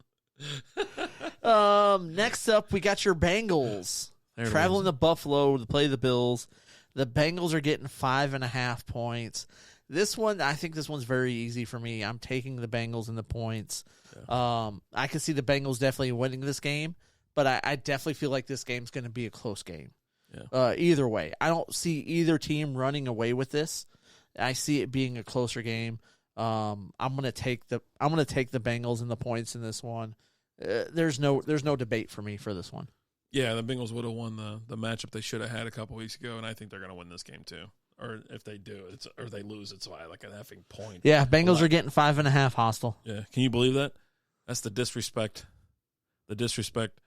Next up, we got your Bengals. Traveling to Buffalo to play the Bills. The Bengals are getting 5.5 points. I think this one's very easy for me. I'm taking the Bengals and the points. Yeah. I can see the Bengals definitely winning this game. But I definitely feel like this game's going to be a close game. Yeah. Either way, I don't see either team running away with this. I see it being a closer game. I'm going to take the Bengals and the points in this one. There's no debate for me for this one. Yeah, the Bengals would have won the matchup they should have had a couple weeks ago, and I think they're going to win this game too. Or if they do, or they lose, it's by like an effing point. Yeah, Bengals are getting 5.5 Hostel. Yeah, can you believe that? That's the disrespect. The disrespect.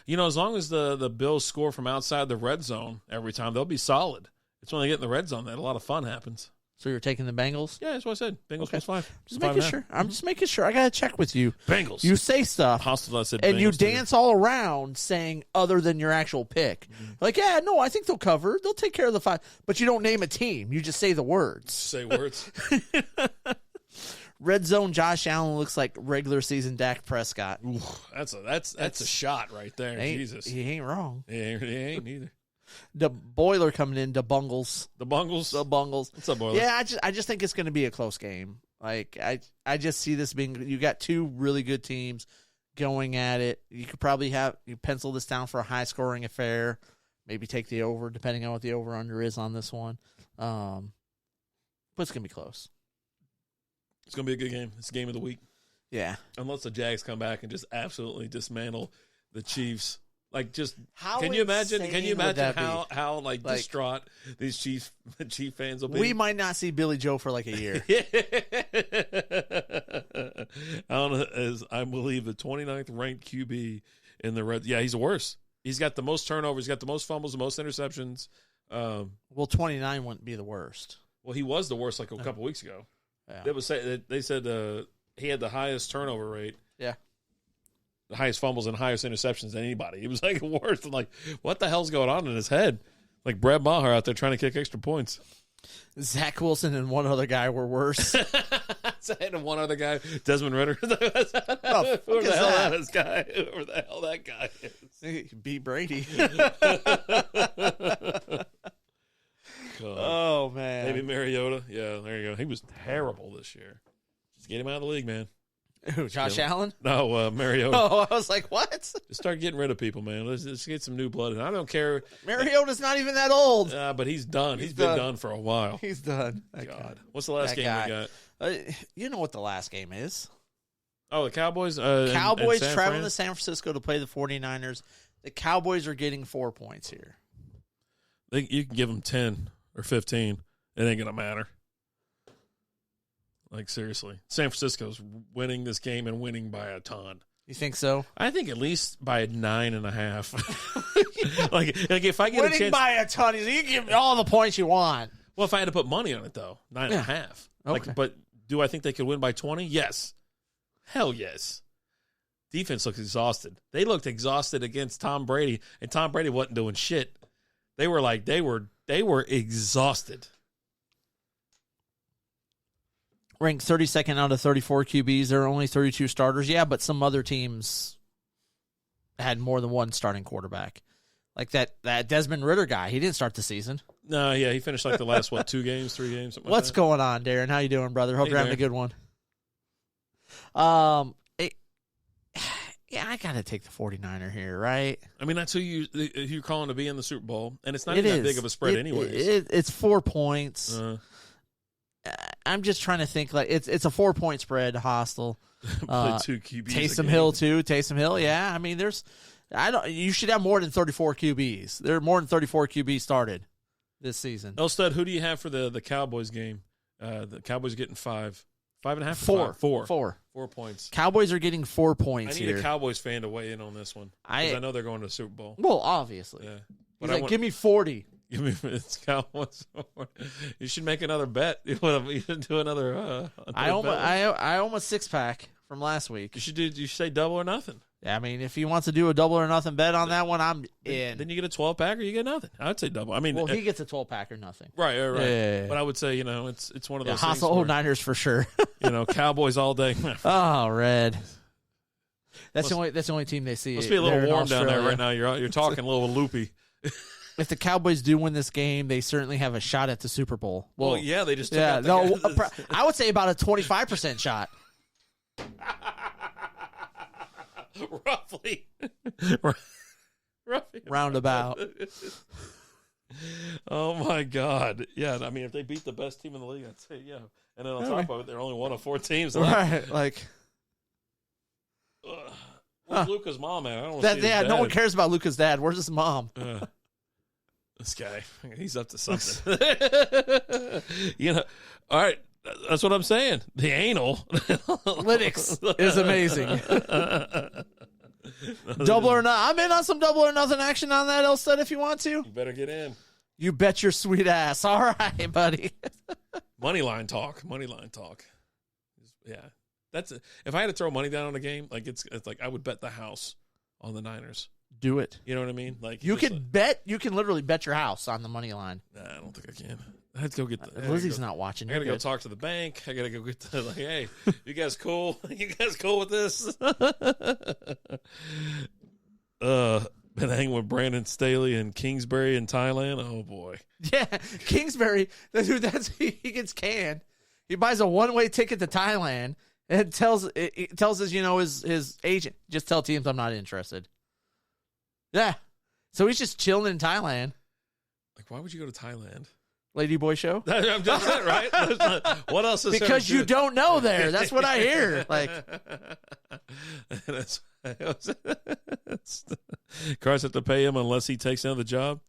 As long as the Bills score from outside the red zone every time, they'll be solid. It's when they get in the red zone that a lot of fun happens. So you're taking the Bengals? Yeah, that's what I said. Bengals plus 5. Just making sure. I'm just making sure. I got to check with you. Bengals. You say stuff. Hostile, I said and Bengals you dance all around saying other than your actual pick. Mm-hmm. I think they'll cover. They'll take care of the 5. But you don't name a team. You just say the words. Say words. Red zone Josh Allen looks like regular season Dak Prescott. Ooh, that's a shot right there. Jesus. He ain't wrong. He ain't either. The Boiler coming in, the Bungles. The Bungles? What's up, Boiler? Yeah, I just think it's going to be a close game. I just see this being, you got two really good teams going at it. You could probably you pencil this down for a high-scoring affair. Maybe take the over, depending on what the over-under is on this one. But it's going to be close. It's going to be a good game. It's the game of the week. Yeah. Unless the Jags come back and just absolutely dismantle the Chiefs. How can you imagine how distraught these Chief fans will be? We might not see Billy Joe for like a year. I believe the 29th ranked QB in the red. Yeah, he's the worst. He's got the most turnovers. He's got the most fumbles, the most interceptions. 29 wouldn't be the worst. Well, he was the worst like a couple weeks ago. Yeah. They said he had the highest turnover rate. Yeah. The highest fumbles and highest interceptions than anybody. He was worse than what the hell's going on in his head? Like Brad Maher out there trying to kick extra points. Zach Wilson and one other guy were worse. And one other guy, Desmond Ritter. Whoever the hell that guy is. He beat Brady. Oh, man. Maybe Mariota. Yeah, there you go. He was terrible this year. Just get him out of the league, man. Who, Josh Allen? No, Mariota. Oh, I was like, what? Just start getting rid of people, man. Let's get some new blood. And I don't care. Mariota's not even that old. But he's done. He's been done for a while. He's done. God. What's the last game we got? You know what the last game is. Oh, the Cowboys? Cowboys and traveling to San Francisco to play the 49ers. The Cowboys are getting 4 points here. You can give them 10 or 15. It ain't going to matter. Like, seriously. San Francisco's winning this game and winning by a ton. You think so? I think at least by 9.5. like if I get winning a chance. by a ton, you can give all the points you want. Well, if I had to put money on it, though, 9.5. Okay. Like, but do I think they could win by 20? Yes. Hell yes. Defense looks exhausted. They looked exhausted against Tom Brady, and Tom Brady wasn't doing shit. They were exhausted. Ranked 32nd out of 34 QBs. There are only 32 starters. Yeah, but some other teams had more than one starting quarterback. Like that Desmond Ritter guy. He didn't start the season. No, yeah, he finished like the last, 2 games, 3 games, something What's like that. going on, Darren? How you doing, brother? Hope you're having a good one. Yeah, I got to take the 49er here, right? I mean, that's who you're calling to be in the Super Bowl, and it's not even that big of a spread anyways. It's 4 points. I'm just trying to think, like, it's a 4-point spread, hostile. Play 2 QBs. Taysom Hill, too. Taysom Hill, yeah. I mean, you should have more than 34 QBs. There are more than 34 QBs started this season. Elstud, who do you have for the Cowboys game? The Cowboys are getting 5. 5.5? 4. 4 points. Cowboys are getting 4 points here. I need a Cowboys fan to weigh in on this one. Because I know they're going to the Super Bowl. Well, obviously. Yeah. He's like, give me 40. Give me it's Cowboys. You should make another bet. You should do another. I own a 6-pack from last week. You should say double or nothing. Yeah, I mean, if he wants to do a double or nothing bet on that one, I'm in. Then you get a 12-pack or you get nothing. I'd say double. I mean, well, he gets a 12-pack or nothing. Right. Yeah. But I would say, it's one of those hostile things. Niners for sure. Cowboys all day. Oh, red. That's the only team they see. Must be a little warm down there right now. You're talking a little loopy. If the Cowboys do win this game, they certainly have a shot at the Super Bowl. Well, yeah, they just took out the I would say about a 25% shot. Roughly. Roundabout. Oh, my God. Yeah, I mean, if they beat the best team in the league, I'd say, yeah. And then on top of it, they're only one of 4 teams. Right, like... Where's Luca's mom at? I don't want to see his dad. No one cares about Luca's dad. Where's his mom? This guy, he's up to something. All right, that's what I'm saying. The anal. Lytics is amazing. Double or not. I'm in on some double or nothing action on that, Elstead, if you want to. You better get in. You bet your sweet ass. All right, buddy. Moneyline talk. Yeah. If I had to throw money down on a game, like it's like I would bet the house on the Niners. Do it. You know what I mean? Like you can literally bet your house on the money line. Nah, I don't think I can. I have to go get Lizzie's not watching. I gotta go talk to the bank. I gotta go get hey, you guys cool? You guys cool with this? Been hanging with Brandon Staley in Kingsbury in Thailand. Oh boy. Yeah, Kingsbury. Dude, he gets canned. He buys a one-way ticket to Thailand and tells his agent, just tell teams I'm not interested. Yeah. So he's just chilling in Thailand. Like, why would you go to Thailand? Lady Boy Show? I'm just saying, right? What else is because you don't know there. That's what I hear. Like, Cars have to pay him unless he takes another job.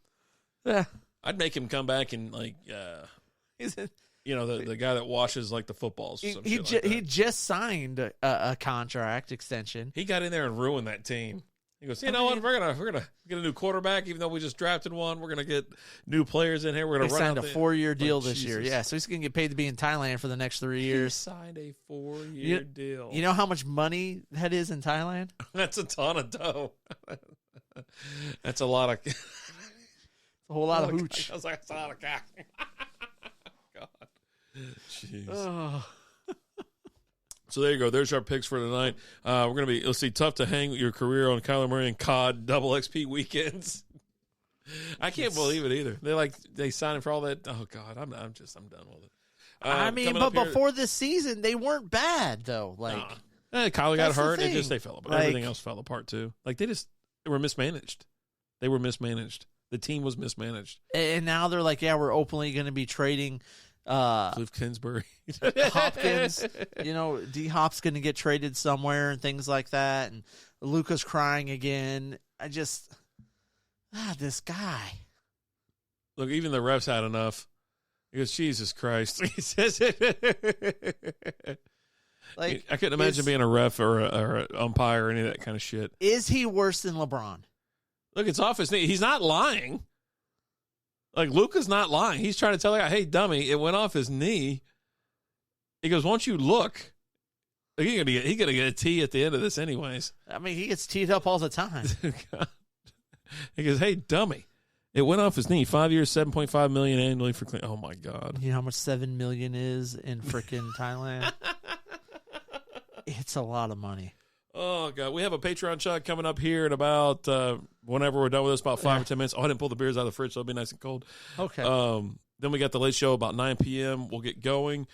Yeah. I'd make him come back and the guy that washes like the footballs. He just signed a contract extension. He got in there and ruined that team. He goes, you know what? We're gonna get a new quarterback, even though we just drafted one. We're gonna get new players in here. We're gonna signed a 4-year deal this year. Yeah, so he's gonna get paid to be in Thailand for the next 3 years. He signed a 4-year deal. You know how much money that is in Thailand? That's a ton of dough. That's a lot of. a whole lot of hooch. I was like, that's a lot of cash. Jeez. So there you go. There's our picks for tonight. We're going to be, let's see, tough to hang your career on Kyler Murray and COD double XP weekends. I can't believe it either. They signed him for all that. Oh God, I'm done with it. I mean, but before this season, they weren't bad though. Kyler got hurt. They fell apart. Everything else fell apart too. They were mismanaged. They were mismanaged. The team was mismanaged. And now they're like, yeah, we're openly going to be trading Cliff Kingsbury, Hopkins. D Hop's going to get traded somewhere and things like that. And Luka's crying again. This guy. Look, even the refs had enough. He goes, Jesus Christ. He says it. I couldn't imagine being a ref or an umpire or any of that kind of shit. Is he worse than LeBron? Look, it's off his knee. He's not lying. Luka's not lying. He's trying to tell the guy, hey, dummy, it went off his knee. He goes, won't you look? He's going to get a T at the end of this anyways. I mean, he gets teed up all the time. He goes, hey, dummy, it went off his knee. 5 years, $7.5 million annually for clean. Oh, my God. You know how much $7 million is in freaking Thailand? It's a lot of money. Oh, God. We have a Patreon shot coming up here in about whenever we're done with this, about 5 or 10 minutes. Oh, I didn't pull the beers out of the fridge, so it'll be nice and cold. Okay. Then we got the late show about 9 p.m. We'll get going.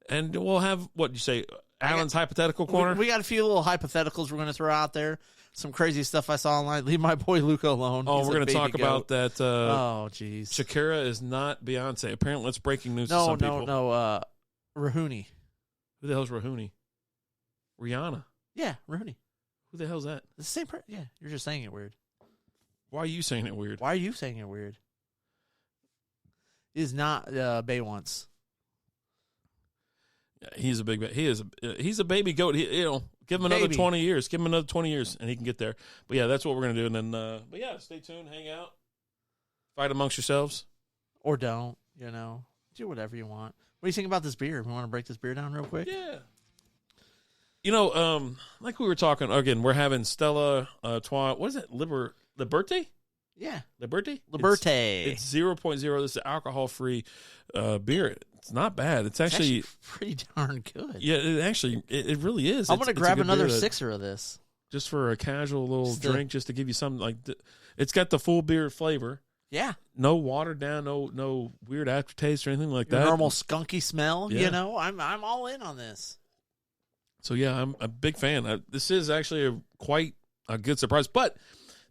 And we'll have, what did you say, Alan's Hypothetical Corner? We got a few little hypotheticals we're going to throw out there. Some crazy stuff I saw online. Leave my boy Luka alone. Oh, we're going to talk about that. Oh, jeez. Shakira is not Beyonce. Apparently, that's breaking news to some people. No. Rahuni. Who the hell's Rahuni? Rihanna. Yeah, Rahuni. Who the hell's that? The same person. Yeah, you're just saying it weird. Why are you saying it weird? Why are you saying it weird? It is not Bay once. Yeah, he's a big. He's a baby goat. Give him another 20 years. Give him another 20 years, and he can get there. But yeah, that's what we're gonna do. And then, but yeah, stay tuned. Hang out. Fight amongst yourselves, or don't. Do whatever you want. What do you think about this beer? We want to break this beer down real quick. Yeah. Like we were talking again, we're having Stella Artois. What is it? Liberté? Yeah. Liberté? It's 0.0. This is alcohol-free beer. It's not bad. It's actually pretty darn good. Yeah, it really is. I'm going to grab another sixer of this. Just for a casual little drink, just to give you something it's got the full beer flavor. Yeah. No watered down, no weird aftertaste or anything like that. Normal skunky smell, I'm all in on this. So, yeah, I'm a big fan. This is actually quite a good surprise. But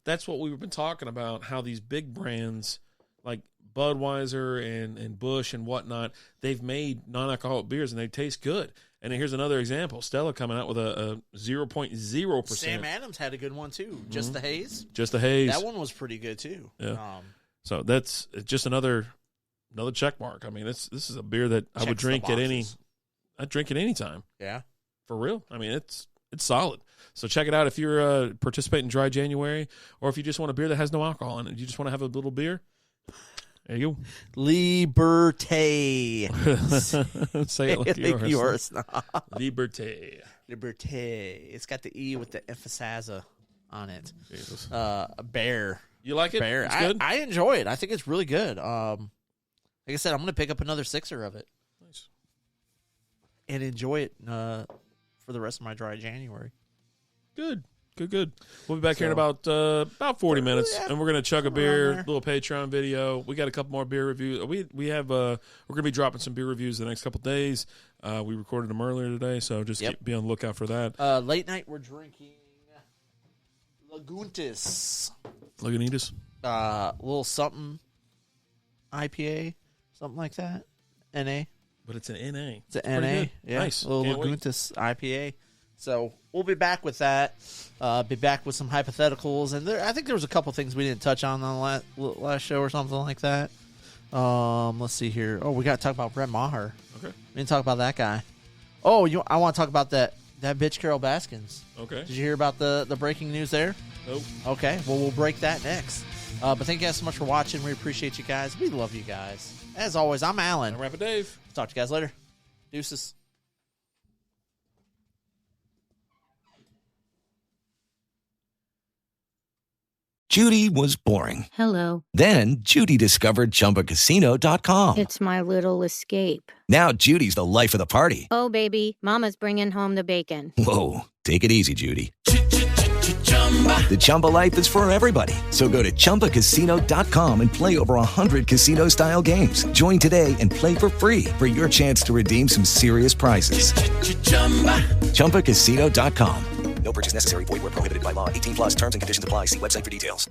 that's what we've been talking about, how these big brands like Budweiser and Busch and whatnot, they've made non-alcoholic beers, and they taste good. And here's another example. Stella coming out with a 0.0%. Sam Adams had a good one, too. Mm-hmm. Just the Haze. Just the Haze. That one was pretty good, too. Yeah. So that's just another check mark. I mean, this is a beer that I would drink I'd drink it any time. Yeah. For real. I mean, it's solid. So check it out if you're participating in Dry January, or if you just want a beer that has no alcohol in it. You just want to have a little beer. There you go. Liberté. Say it like yours. Liberté. Liberté. It's got the E with the emphasizer on it. Jesus. A bear. You like it? Bear. It's good? I enjoy it. I think it's really good. Like I said, I'm going to pick up another sixer of it. Nice. And enjoy it for the rest of my Dry January. Good. We'll be back here in about 40 minutes, and we're gonna chug a beer, little Patreon video. We got a couple more beer reviews. We have we're gonna be dropping some beer reviews the next couple days. We recorded them earlier today, so just be on the lookout for that. Late night, we're drinking Lagunitas. Little something IPA, something like that. NA. But it's an NA. It's an NA. Yeah. Nice. Little Lagunitas IPA. So we'll be back with that. Be back with some hypotheticals, and I think there was a couple things we didn't touch on the last show or something like that. Let's see here. Oh, we got to talk about Brett Maher. Okay. We didn't talk about that guy. Oh, I want to talk about that bitch Carol Baskins. Okay. Did you hear about the breaking news there? Nope. Okay. Well, we'll break that next. But thank you guys so much for watching. We appreciate you guys. We love you guys. As always, I'm Alan. I'm Rapid Dave. Talk to you guys later. Deuces. Judy was boring. Hello. Then Judy discovered ChumbaCasino.com. It's my little escape. Now Judy's the life of the party. Oh, baby, mama's bringing home the bacon. Whoa, take it easy, Judy. The Chumba life is for everybody. So go to ChumbaCasino.com and play over 100 casino-style games. Join today and play for free for your chance to redeem some serious prizes. ChumbaCasino.com. No purchase necessary. Void where prohibited by law. 18 plus terms and conditions apply. See website for details.